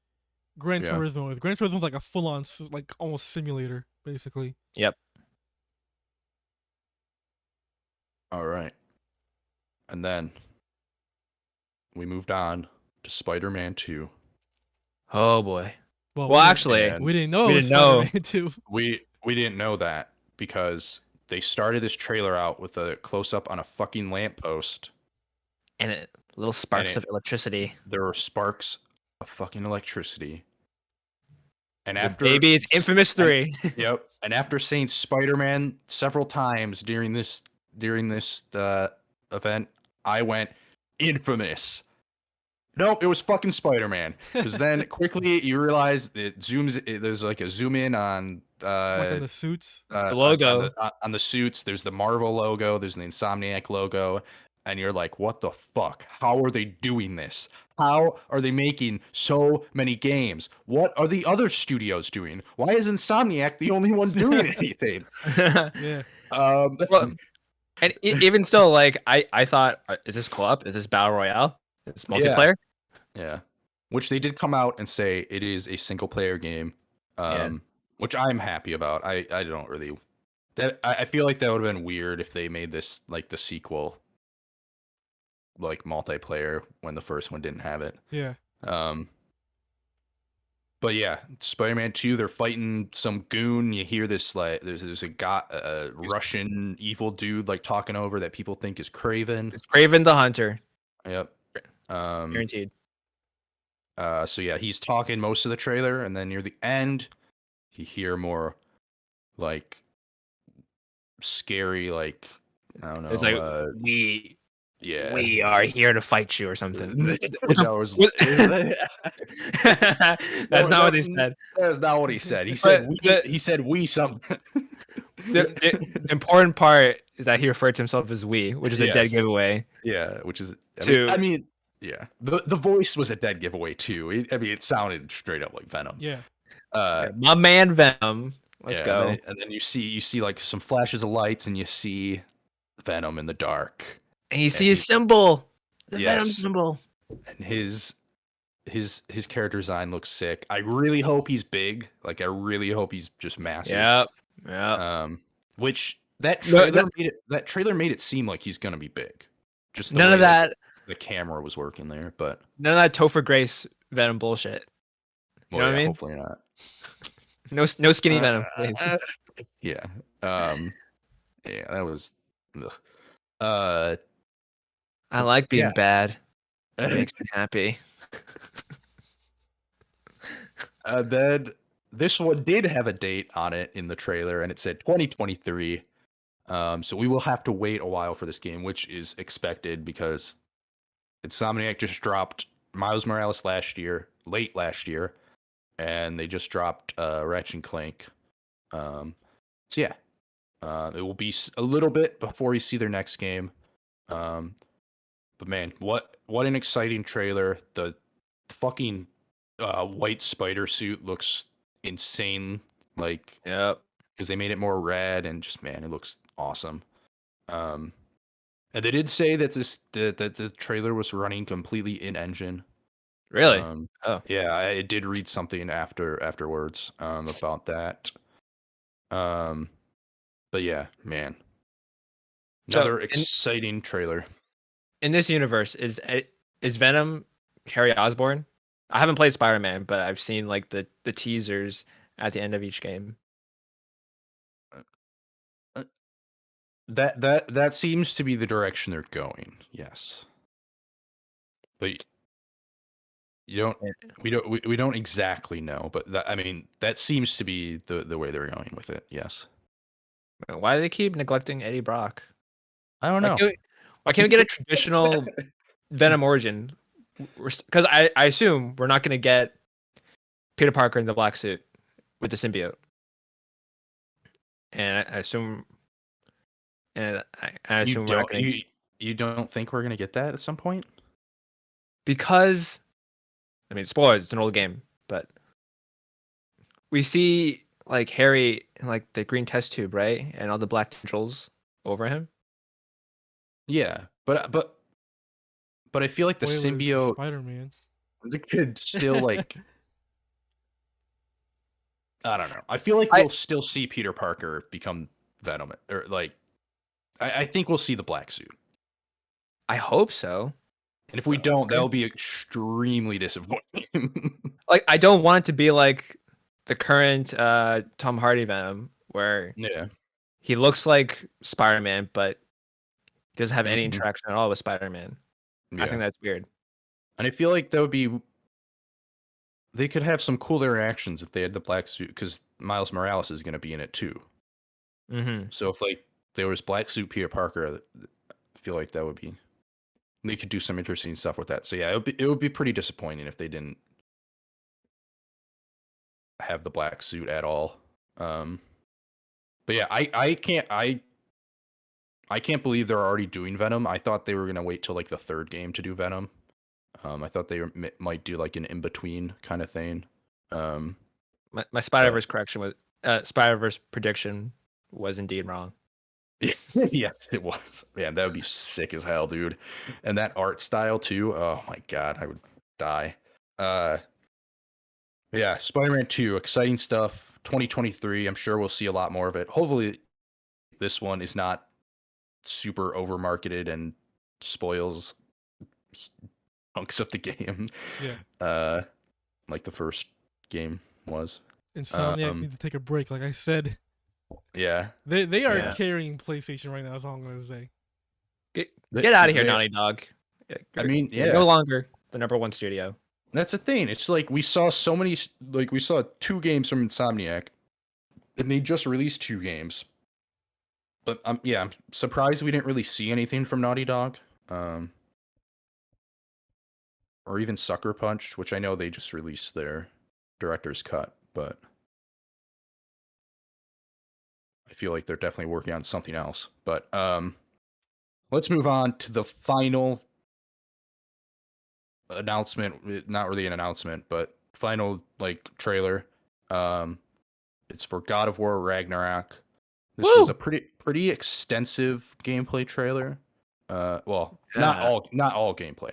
Gran Turismo is. Gran Turismo is like a full-on, like almost simulator, basically. Yep. All right. And then we moved on to Spider-Man 2. Oh boy. Well, actually, we didn't know. We didn't know. 2. We didn't know that because they started this trailer out with a close-up on a fucking lamppost. And little sparks of electricity. There were sparks of fucking electricity. And after maybe it's Infamous 3. Yep. And after saying Spider-Man several times during this event, I went Infamous. Nope, it was fucking Spider-Man. Because then quickly you realize there's like a zoom in on like on the suits, the logo on the suits. There's the Marvel logo. There's the Insomniac logo, and you're like, what the fuck? How are they doing this? How are they making so many games? What are the other studios doing? Why is Insomniac the only one doing anything? Yeah. Well, and even still, like I thought, is this co-op? Is this battle royale? Is this multiplayer? Yeah. Which they did come out and say it is a single player game. Which I'm happy about. I don't really I feel like that would have been weird if they made this like the sequel like multiplayer when the first one didn't have it. Yeah. But yeah, Spider-Man 2, they're fighting some goon. You hear this like there's a Russian evil dude like talking over that people think is Kraven. It's Kraven the Hunter. Yep. Guaranteed. So yeah, he's talking most of the trailer, and then near the end, you hear more like scary, like I don't know. It's like we are here to fight you or something. That's not what he said. That's not what he said. He said we something. The important part is that he referred to himself as we, which is a dead giveaway. Yeah, which is I mean, yeah. The voice was a dead giveaway too. It sounded straight up like Venom. Yeah. My man Venom. Let's go. And then you see like some flashes of lights, and you see Venom in the dark. And you see his symbol, the Venom symbol. And his character design looks sick. I really hope he's big. Like I really hope he's just massive. Yeah. Which that trailer made it seem like he's gonna be big. Just none of that. The camera was working there, but none of that Topher Grace Venom bullshit. You know what I mean? Hopefully not. No skinny Venom. Yeah. Yeah, that was. Ugh. I like being bad. It makes me happy. Then this one did have a date on it in the trailer, and it said 2023. So we will have to wait a while for this game, which is expected because Insomniac just dropped Miles Morales late last year, and they just dropped Ratchet and Clank. So yeah, it will be a little bit before you see their next game. But man, what an exciting trailer. The fucking white spider suit looks insane. Like, Yep. because they made it more red and just man, it looks awesome. And they did say that that the trailer was running completely in engine. Really? Oh. Yeah, I did read something afterwards about that. But yeah, man, another exciting trailer. In this universe, is Venom Harry Osborn? I haven't played Spider-Man, but I've seen like the teasers at the end of each game. That seems to be the direction they're going. Yes, but we don't exactly know. But I mean, that seems to be the way they're going with it. Yes. Why do they keep neglecting Eddie Brock? I don't know. Why can't we get a traditional Venom origin? Because I assume we're not going to get Peter Parker in the black suit with the symbiote, and I assume, we're not gonna, you don't think we're gonna get that at some point? Because, I mean, spoilers. It's an old game, but we see like Harry in like the green test tube, right, and all the black tendrils over him. Yeah, but I feel like the symbiote Spider-Man could still like I don't know. I feel like we'll still see Peter Parker become Venom, or like I think we'll see the black suit. I hope so. And if we don't, that'll be extremely disappointing. Like, I don't want it to be like the current Tom Hardy Venom, where he looks like Spider-Man, but he doesn't have any interaction at all with Spider-Man. I think that's weird. And I feel like that would be... They could have some cool interactions if they had the black suit, because Miles Morales is going to be in it too. So if like there was black suit Peter Parker, I feel like that would be... They could do some interesting stuff with that. So yeah, it would be pretty disappointing if they didn't have the black suit at all. But yeah, I can't believe they're already doing Venom. I thought they were gonna wait till like the third game to do Venom. I thought they might do like an in between kind of thing. My Spider-Verse correction was Spider-Verse prediction was indeed wrong. Yes, it was. Man, that would be sick as hell, dude. And that art style too. Oh my god, I would die. Yeah, Spider-Man 2, exciting stuff. 2023. I'm sure we'll see a lot more of it. Hopefully, this one is not super over marketed and spoils chunks of the game. Yeah. Like the first game was. Insomniac need to take a break, like I said. Yeah. They are carrying PlayStation right now, that's all I'm gonna say. Get out of here, Naughty Dog. I mean, yeah. No longer the #1 studio. That's the thing. It's like we saw so many, like we saw 2 games from Insomniac, and they just released 2 games. But I'm surprised we didn't really see anything from Naughty Dog, or even Sucker Punch, which I know they just released their director's cut, but I feel like they're definitely working on something else. But let's move on to the final announcement. Not really an announcement, but final like trailer. It's for God of War Ragnarok. This was a pretty extensive gameplay trailer. Well, not all gameplay.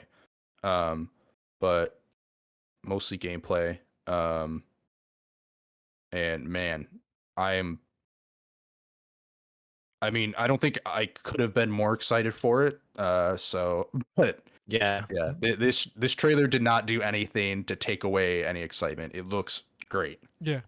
But mostly gameplay. And man, I mean, I don't think I could have been more excited for it. But yeah, this trailer did not do anything to take away any excitement. It looks great. Yeah.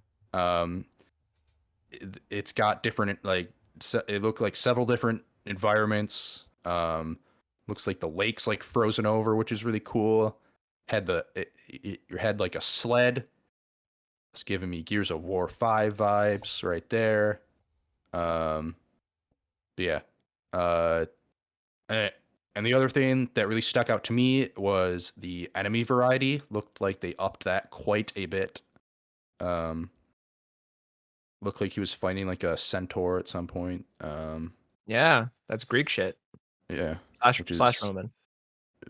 It's got different it looked like several different environments. Looks like the lake's like frozen over, which is really cool. It had like a sled. It's giving me Gears of War 5 vibes right there. Yeah. And the other thing that really stuck out to me was the enemy variety. Looked like they upped that quite a bit. Looked like he was fighting like a centaur at some point. Yeah, that's Greek shit. Yeah. Slash Roman.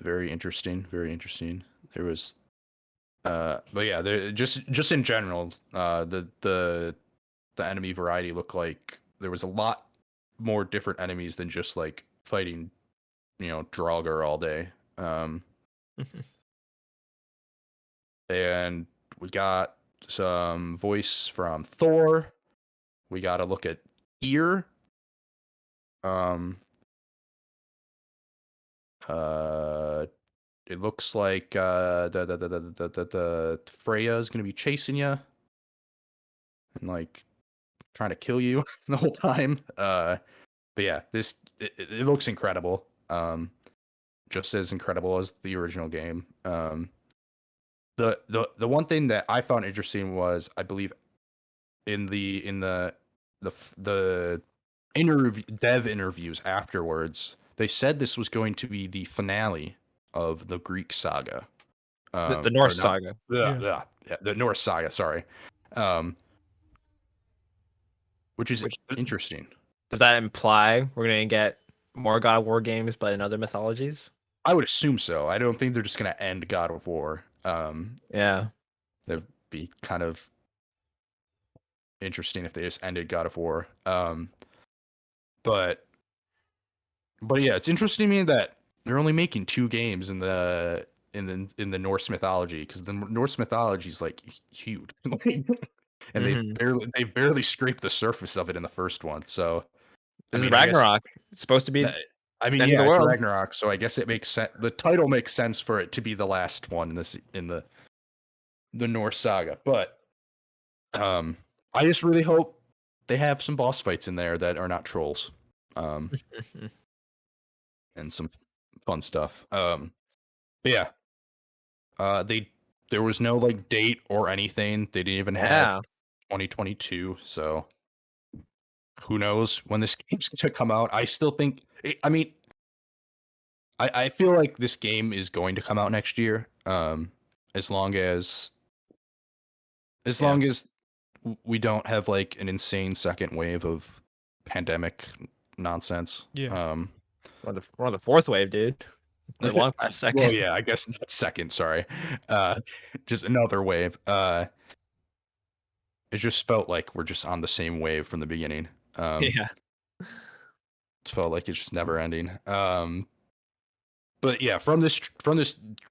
very interesting. Very interesting. There was, but yeah, there just in general, the enemy variety looked like there was a lot more different enemies than just like fighting, Draugr all day. And we got some voice from Thor. We got to look at Ear. It looks like the Freya is gonna be chasing you and like trying to kill you the whole time. But yeah, it looks incredible. Just as incredible as the original game. The one thing that I found interesting was, I believe, in the dev interviews afterwards, they said this was going to be the finale of the Greek saga. The Norse Or not, saga. yeah, the Norse saga. Sorry, which is interesting. Does that imply we're gonna get more God of War games, but in other mythologies? I would assume so. I don't think they're just gonna end God of War. Yeah, That'd be kind of interesting if they just ended God of War. But yeah, it's interesting to me that they're only making 2 games in the Norse mythology, because the Norse mythology is like huge, and they barely scraped the surface of it in the first one. So I mean, Ragnarok. It's supposed to be. I mean, end yeah, of the it's world. Ragnarok, so I guess it makes sense. The title makes sense for it to be the last one in the Norse saga. But I just really hope they have some boss fights in there that are not trolls, and some fun stuff. But yeah, there was no like date or anything. They didn't even have 2022, so who knows when this game's going to come out. I still think, I mean, I feel like this game is going to come out next year, as long as we don't have like an insane second wave of pandemic nonsense. Yeah. We're on the 4th wave, dude. We're long past second. Well, yeah, I guess not second. Sorry, just another wave. It just felt like we're just on the same wave from the beginning. Yeah. It felt like it's just never ending. But yeah, from this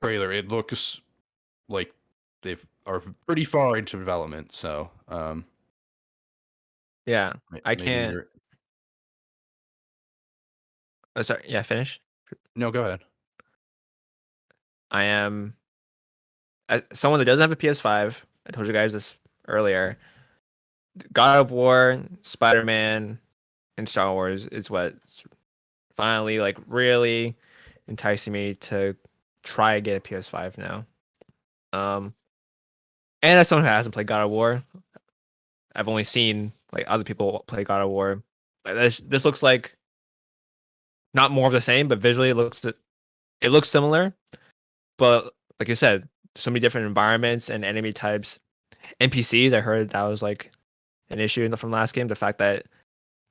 trailer, it looks like they are pretty far into development. So, yeah, I can't. Oh, sorry. Yeah, finish. No, go ahead. I am someone that doesn't have a PS5. I told you guys this earlier. God of War, Spider-Man, and Star Wars is what's finally like really enticing me to try and get a PS5 now. And as someone who hasn't played God of War, I've only seen like other people play God of War. Like, this looks like not more of the same, but visually it looks similar. But like you said, so many different environments and enemy types. NPCs, I heard that was like an issue from last game. The fact that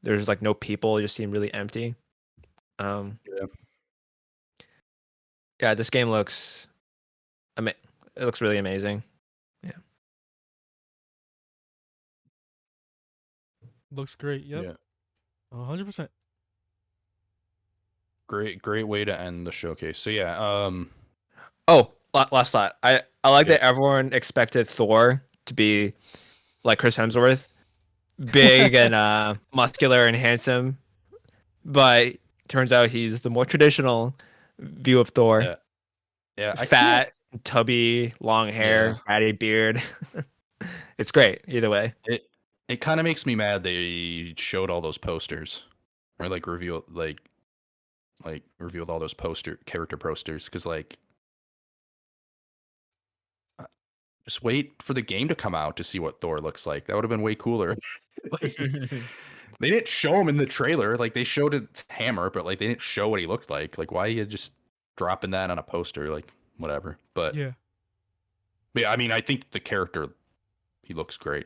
there's like no people, it just seemed really empty. Yeah, this game looks it looks really amazing. Yeah. Looks great. Yep. Yeah. 100%. Great way to end the showcase. So yeah, Oh, last thought. I like that everyone expected Thor to be like Chris Hemsworth, big and muscular and handsome, but turns out he's the more traditional view of Thor. Yeah, fat, tubby, long hair, ratty beard. It's great either way. It kind of makes me mad they showed all those posters, or like revealed all those character posters, because like, just wait for the game to come out to see what Thor looks like. That would have been way cooler. Like, they didn't show him in the trailer. Like, they showed it hammer, but like they didn't show what he looked like. Like, why are you just dropping that on a poster? Like, whatever. But yeah, I mean, I think the character, he looks great.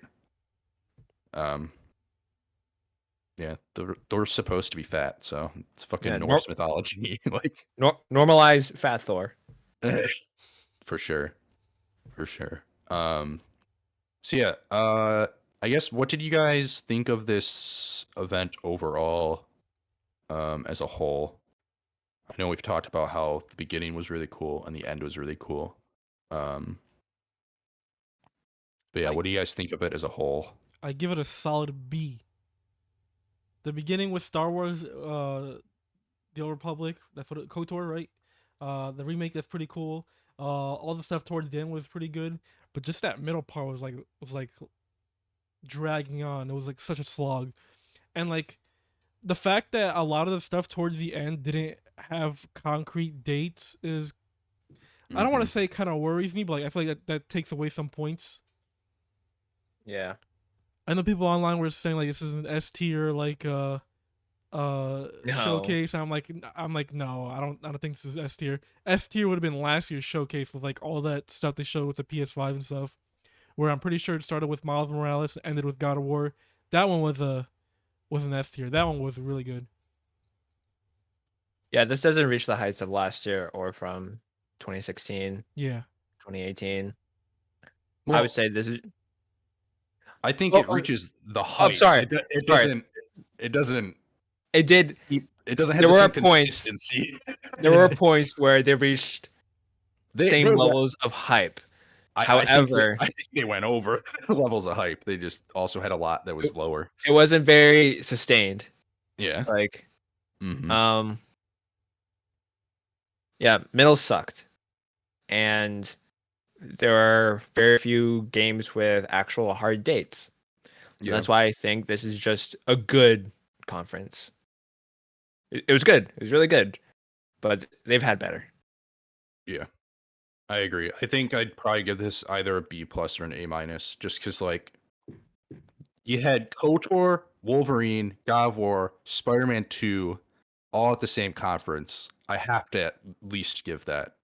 Yeah, Thor's supposed to be fat, so it's fucking Yeah, Norse mythology. Like, normalize Fat Thor. for sure. For sure. So yeah, I guess what did you guys think of this event overall, as a whole? I know we've talked about how the beginning was really cool and the end was really cool. Um, but yeah, what do you guys think of it as a whole? I give it a solid B. The beginning with Star Wars, the Old Republic, that's what KOTOR, right? The remake, that's pretty cool. All the stuff towards the end was pretty good, but just that middle part was like dragging on. It was like such a slog, and like the fact that a lot of the stuff towards the end didn't have concrete dates is, I don't want to say kind of worries me, but like I feel like that takes away some points. Yeah. I know people online were saying like this is an S tier like showcase. I'm like no, I don't think this is S tier. S tier would have been last year's showcase with like all that stuff they showed with the PS5 and stuff. Where I'm pretty sure it started with Miles Morales and ended with God of War. That one was an S tier. That one was really good. Yeah, this doesn't reach the heights of last year or from 2016, Yeah. 2018. Well, I would say this is. I think it reaches the heights. sorry. It doesn't. It doesn't. It did. It doesn't have There the were same points. consistency. There were points where they reached same they levels of hype. However, I think they went over levels of hype. They just also had a lot that was lower. It wasn't very sustained. Yeah. Like, yeah, middle sucked, and there are very few games with actual hard dates. Yeah. That's why I think this is just a good conference. It was good. It was really good, but they've had better. Yeah, I agree. I think I'd probably give this either a B+ or an A-, just because like you had KOTOR, Wolverine, God of War, Spider-Man 2, all at the same conference. I have to at least give that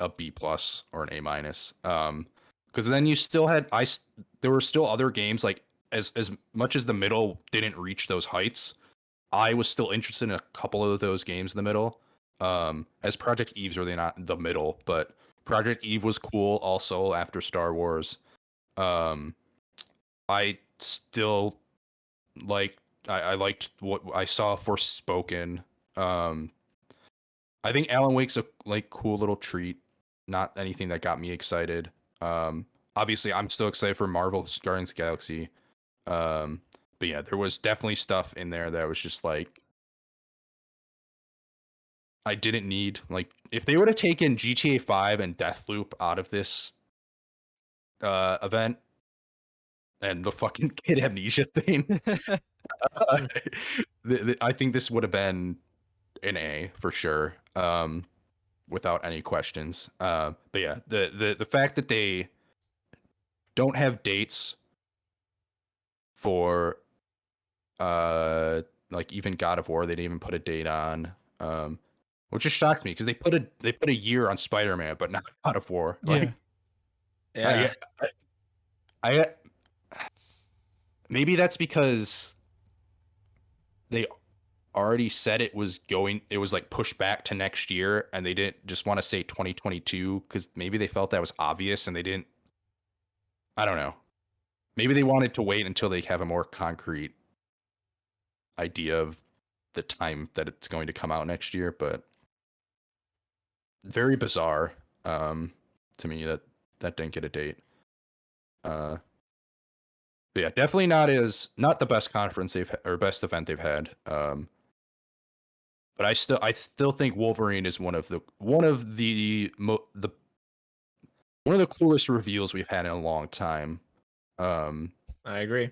a B+ or an A-. Because then you still had there were still other games like as much as the middle didn't reach those heights. I was still interested in a couple of those games in the middle. As Project Eve's really not the middle, but Project Eve was cool also after Star Wars. I still I liked what I saw Forspoken. I think Alan Wake's a cool little treat. Not anything that got me excited. Obviously I'm still excited for Marvel's Guardians of the Galaxy. But yeah, there was definitely stuff in there that was just like I didn't need. Like if they would have taken GTA 5 and Deathloop out of this event and the fucking kid amnesia thing, I think this would have been an A for sure, without any questions. But yeah, the fact that they don't have dates for like even God of War, they didn't even put a date on, which just shocked me because they put a year on Spider-Man, but not God of War. Like, yeah. I maybe that's because they already said it was like pushed back to next year, and they didn't just want to say 2022 because maybe they felt that was obvious and they didn't. I don't know. Maybe they wanted to wait until they have a more concrete idea of the time that it's going to come out next year, but very bizarre to me that didn't get a date. But yeah, definitely not the best conference or best event they've had. But I still think Wolverine is one of the coolest reveals we've had in a long time. I agree.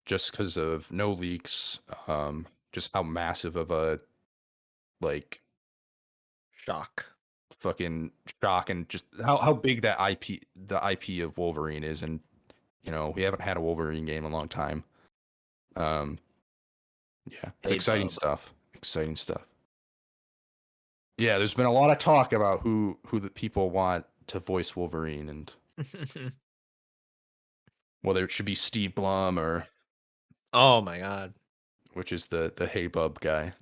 Just because of no leaks, just how massive of a fucking shock, and just how big that the IP of Wolverine is, and we haven't had a Wolverine game in a long time. Yeah, it's exciting stuff. Exciting stuff. Yeah, there's been a lot of talk about who the people want to voice Wolverine, and whether it should be Steve Blum or oh my god, which is the Hey Bub guy.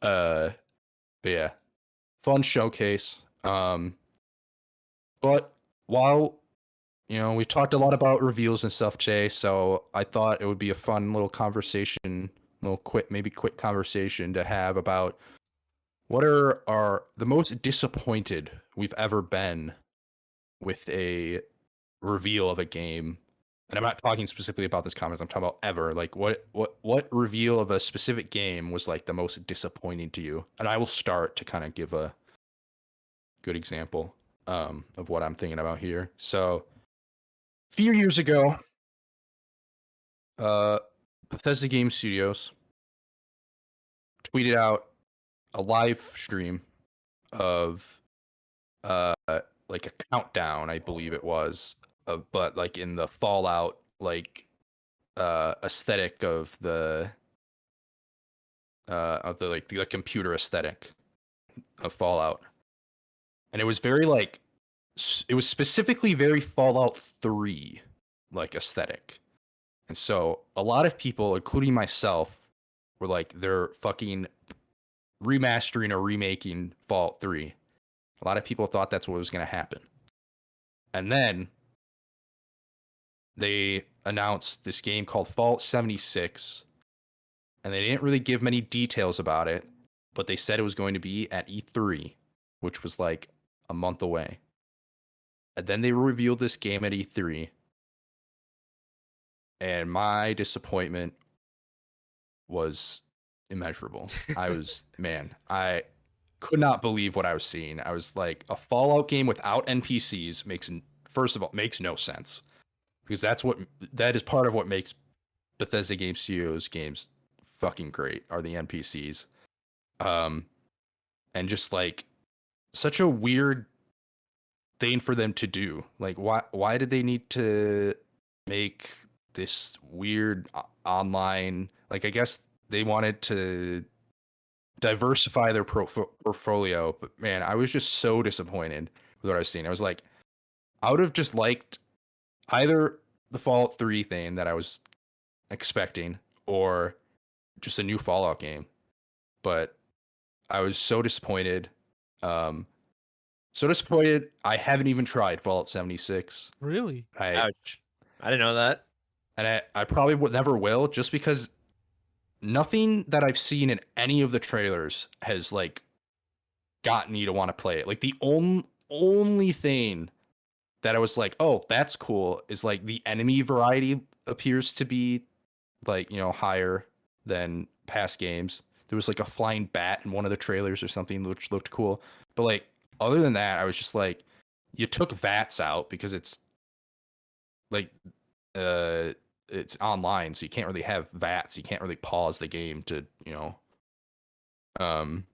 But yeah, fun showcase. But while we talked a lot about reveals and stuff today, so I thought it would be a fun little conversation, quick conversation to have about what are the most disappointed we've ever been with a reveal of a game. And I'm not talking specifically about this comment, I'm talking about ever. Like what reveal of a specific game was like the most disappointing to you? And I will start to kind of give a good example of what I'm thinking about here. So a few years ago, Bethesda Game Studios tweeted out a live stream of like a countdown, I believe it was, but like in the Fallout like aesthetic of the like the computer aesthetic of Fallout. And it was very like it was specifically very Fallout 3 like aesthetic. And so a lot of people, including myself, were like, they're fucking remastering or remaking Fallout 3. A lot of people thought that's what was going to happen. And then they announced this game called Fallout 76, and they didn't really give many details about it, but they said it was going to be at E3, which was like a month away. And then they revealed this game at E3, and my disappointment was immeasurable. I could not believe what I was seeing. I was like, a Fallout game without NPCs makes no sense, because that is part of what makes Bethesda Game Studios games fucking great, are the NPCs. And just like such a weird thing for them to do. Like why did they need to make this weird online, like I guess they wanted to diversify their portfolio, but man, I was just so disappointed with what I was seeing. I was like, I would have just liked either the Fallout 3 thing that I was expecting or just a new Fallout game. But I was so disappointed. So disappointed. I haven't even tried Fallout 76. Really? Ouch. I didn't know that. And I probably never will, just because nothing that I've seen in any of the trailers has like gotten me to want to play it. Like the only thing that I was like, oh, that's cool, is like the enemy variety appears to be like, higher than past games. There was like a flying bat in one of the trailers or something, which looked cool. But like, other than that, I was just like, you took VATS out because it's like, it's online, so you can't really have VATS. You can't really pause the game to, and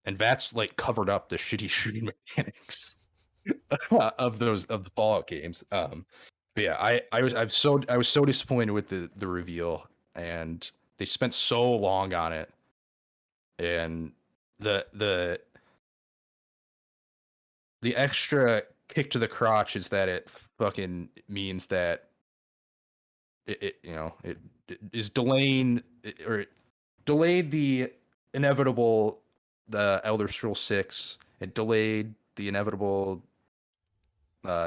VATS like covered up the shitty shooting mechanics of the Fallout games. But yeah, I was so disappointed with the reveal, and they spent so long on it, and the extra kick to the crotch is that it fucking means that it is delayed the inevitable the Elder Scrolls 6. It delayed the inevitable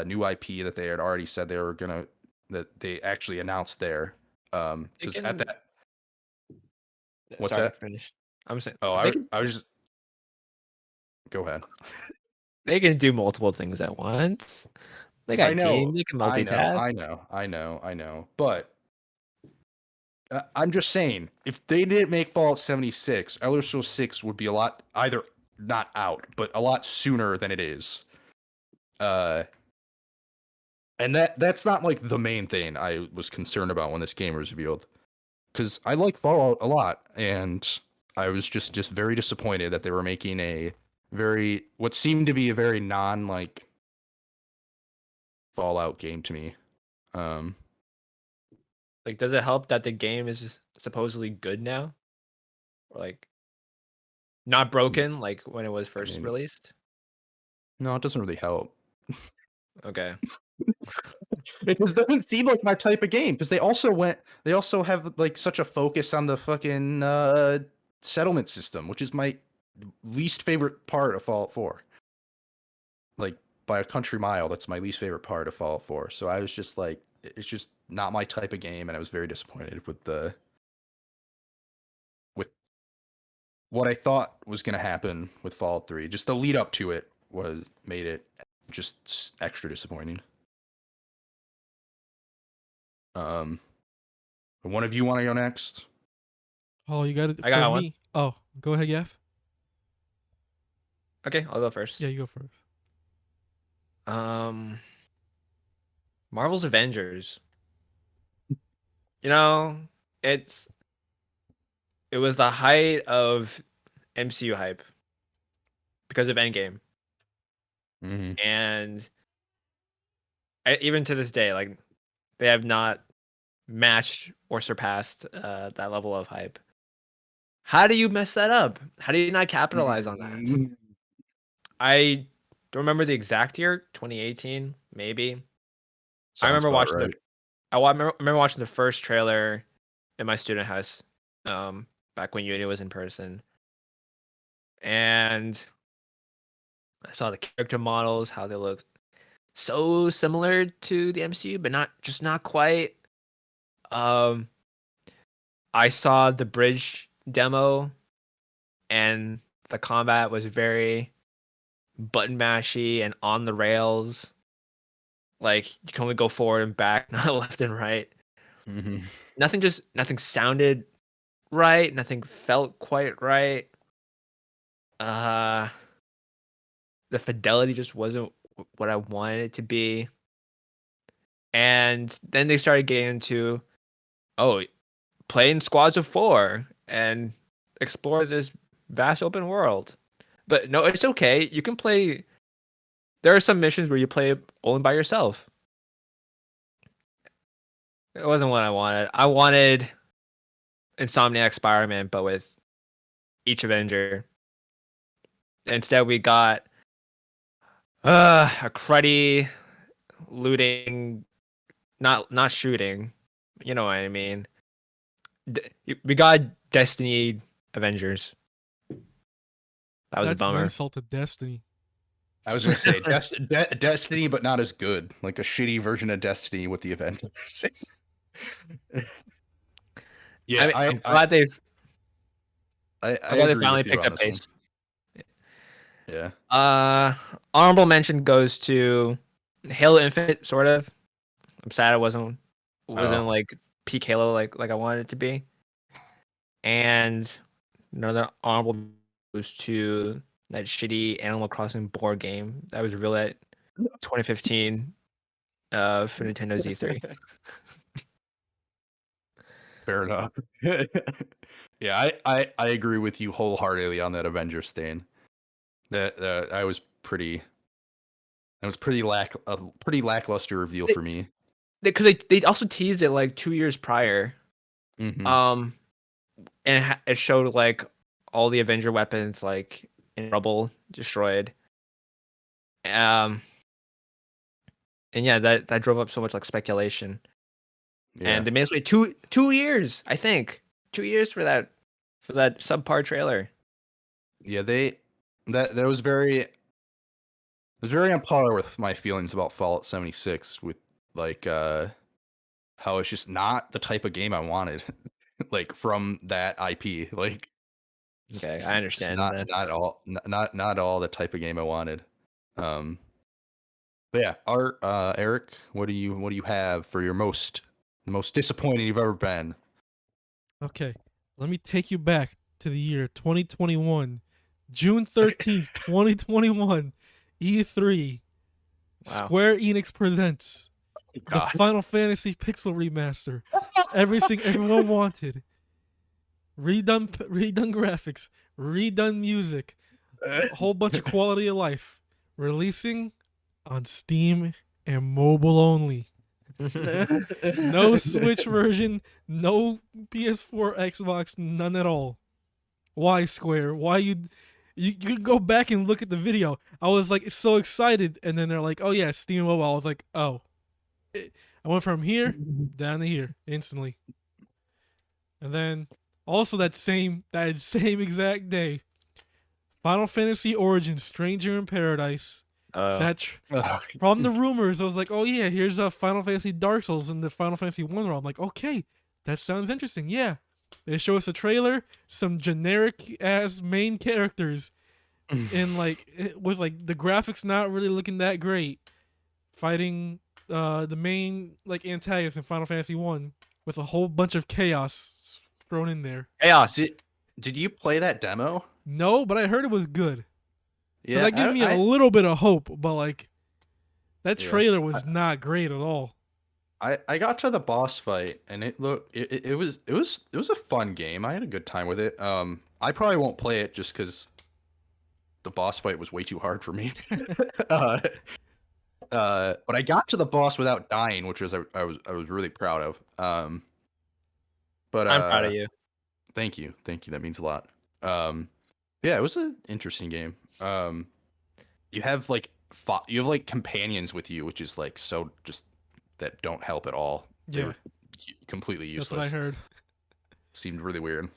new IP that they had already said they were gonna, that they actually announced there. Because at that, what's Sorry, that? finish. I'm saying. Oh, I was just. Go ahead. They can do multiple things at once. They got teams. They can multitask. I know. But I'm just saying, if they didn't make Fallout 76, Elder Scrolls 6 would be a lot, either not out, but a lot sooner than it is. And that's not like the main thing I was concerned about when this game was revealed, because I like Fallout a lot, and I was just very disappointed that they were making what seemed to be a very non like Fallout game to me. Like, does it help that the game is supposedly good now, or like not broken like when it was first released? No, it doesn't really help. Okay. It just doesn't seem like my type of game because they also have like such a focus on the fucking settlement system, which is my least favorite part of Fallout 4. Like by a country mile, that's my least favorite part of Fallout 4. So I was just like, it's just not my type of game, and I was very disappointed with what I thought was going to happen with Fallout 3. Just the lead up to it made it just extra disappointing. One of you want to go next? Oh, you got it. I got for one. me. Oh, go ahead, Gaff. Okay, I'll go first. Yeah, you go first. Marvel's Avengers. You know, it was the height of MCU hype because of Endgame. Mm-hmm. And even to this day, like, they have not matched or surpassed that level of hype. How do you mess that up? How do you not capitalize on that? I don't remember the exact year, 2018, maybe. I remember watching right. I remember watching the first trailer in my student house, back when uni was in person, and I saw the character models, how they look so similar to the MCU, but not quite. I saw the bridge demo, and the combat was very button mashy and on the rails. Like, you can only go forward and back, not left and right. Mm-hmm. Nothing sounded right. Nothing felt quite right. The fidelity just wasn't what I wanted it to be. And then they started getting into, play in squads of 4 and explore this vast open world. But no, it's okay. You can play. There are some missions where you play only by yourself. It wasn't what I wanted. I wanted Insomniac Spider-Man, but with each Avenger. Instead, we got a cruddy looting, not shooting. You know what I mean. We got Destiny Avengers. That was a bummer. That's an insult to Destiny. I was gonna say Destiny, but not as good. Like a shitty version of Destiny with the Avengers. Yeah, I'm glad they finally picked up pace. Yeah. Honorable mention goes to Halo Infinite, sort of. I'm sad it wasn't like peak Halo like I wanted it to be. And another honorable goes to that shitty Animal Crossing board game that was revealed at 2015 for Nintendo's E3. Fair enough. Yeah, I agree with you wholeheartedly on that Avengers stain. That I was pretty. That was a pretty lackluster reveal for me. Because they also teased it like 2 years prior. Mm-hmm. And it showed like all the Avenger weapons like in rubble, destroyed. And yeah, that drove up so much like speculation. Yeah. And they made us wait 2 years, I think. 2 years for that subpar trailer. Yeah, that was very on par with my feelings about Fallout 76, with like how it's just not the type of game I wanted. Like from that IP. Like, okay, I understand. Not all the type of game I wanted. But yeah, Eric, what do you have for your most disappointed you've ever been? Okay, let me take you back to the year 2021, June 13th, 2021, E3. Wow. Square Enix presents the Final Fantasy Pixel Remaster. Everything everyone wanted. Redone graphics, redone music, a whole bunch of quality of life. Releasing on Steam and mobile only. No Switch version, no PS4, Xbox, none at all. Why, Square? Why you can go back and look at the video. I was like so excited, and then they're like, "Oh yeah, Steam mobile." I was like, "Oh, I went from here down to here instantly. And then also that same exact day, Final Fantasy Origins Stranger in Paradise. From the rumors, I was like, oh yeah, here's a Final Fantasy Dark Souls in the Final Fantasy 1 realm. I'm like, okay, that sounds interesting. Yeah. They show us a trailer, some generic ass main characters, and with the graphics not really looking that great, fighting the main antagonist in Final Fantasy 1 with a whole bunch of chaos thrown in there. Chaos. Did you play that demo? No, but I heard it was good. Yeah, so that gave me a little bit of hope, but that trailer was not great at all. I got to the boss fight and it was a fun game. I had a good time with it. I probably won't play it just because the boss fight was way too hard for me. But I got to the boss without dying, which was I was really proud of. But I'm proud of you. Thank you. That means a lot. Yeah, it was an interesting game. You have companions with you, which is so just that don't help at all. Yeah, they were completely useless. That's what I heard. Seemed really weird.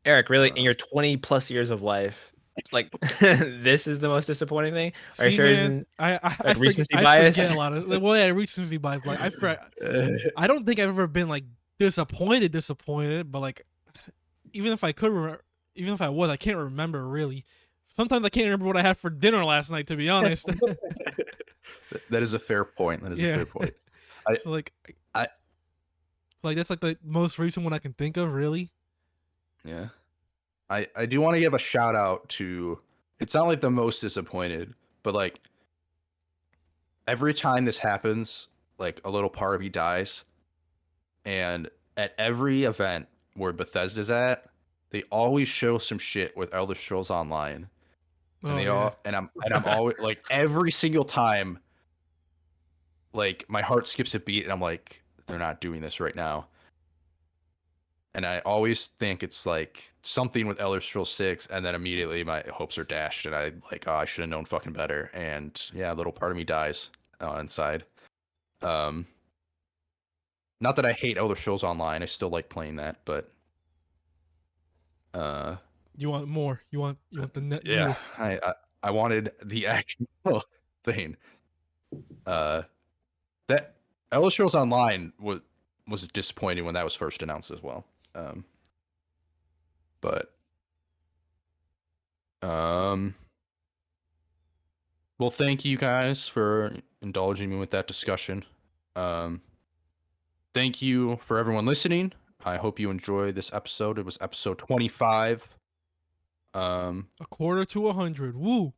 Eric, really, in your 20 plus years of life, this is the most disappointing thing? Are you sure man, I recency bias? I forget a lot of recency bias. I don't think I've ever been disappointed, but even if I was, I can't remember really. Sometimes I can't remember what I had for dinner last night, to be honest. That is a fair point. A fair point. That's the most recent one I can think of, really. Yeah. I do want to give a shout out to, it's not the most disappointed, but every time this happens, a little part of me dies. And at every event where Bethesda's at, they always show some shit with Elder Scrolls Online. And I'm always every single time, my heart skips a beat and I'm like, they're not doing this right now. And I always think it's something with Elder Scrolls 6, and then immediately my hopes are dashed, and I should have known fucking better. And yeah, a little part of me dies inside. Not that I hate Elder Scrolls Online, I still like playing that, but you want more? You want the net? Yeah, I wanted the actual thing. That Elder Scrolls Online was disappointing when that was first announced as well. Well, thank you guys for indulging me with that discussion. Thank you for everyone listening. I hope you enjoyed this episode. It was episode 25. A quarter to 100. Woo!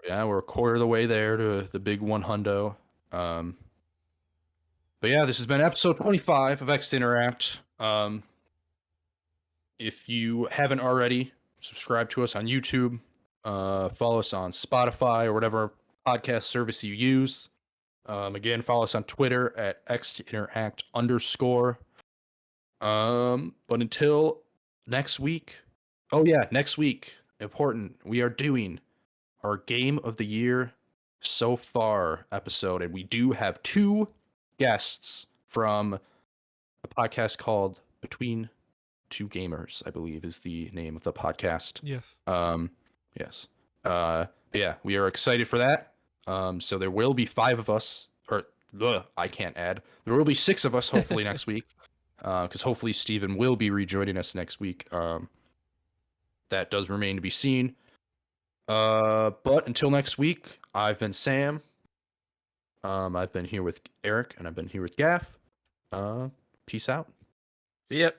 Yeah, we're a quarter of the way there to the big 100. But yeah, this has been episode 25 of X to Interact. If you haven't already, subscribe to us on YouTube. Follow us on Spotify or whatever podcast service you use. Again, follow us on Twitter at xinteract_. But until next week. Oh yeah, next week, important. We are doing our Game of the Year so far episode, and we do have 2 guests from a podcast called Between Two Gamers, I believe is the name of the podcast. Yes. Yes. Yeah, we are excited for that. So there will be 5 of us, or I can't add. There will be 6 of us hopefully next week. Because hopefully Steven will be rejoining us next week. That does remain to be seen. But until next week, I've been Sam. I've been here with Eric, and I've been here with Gaff. Peace out. See ya.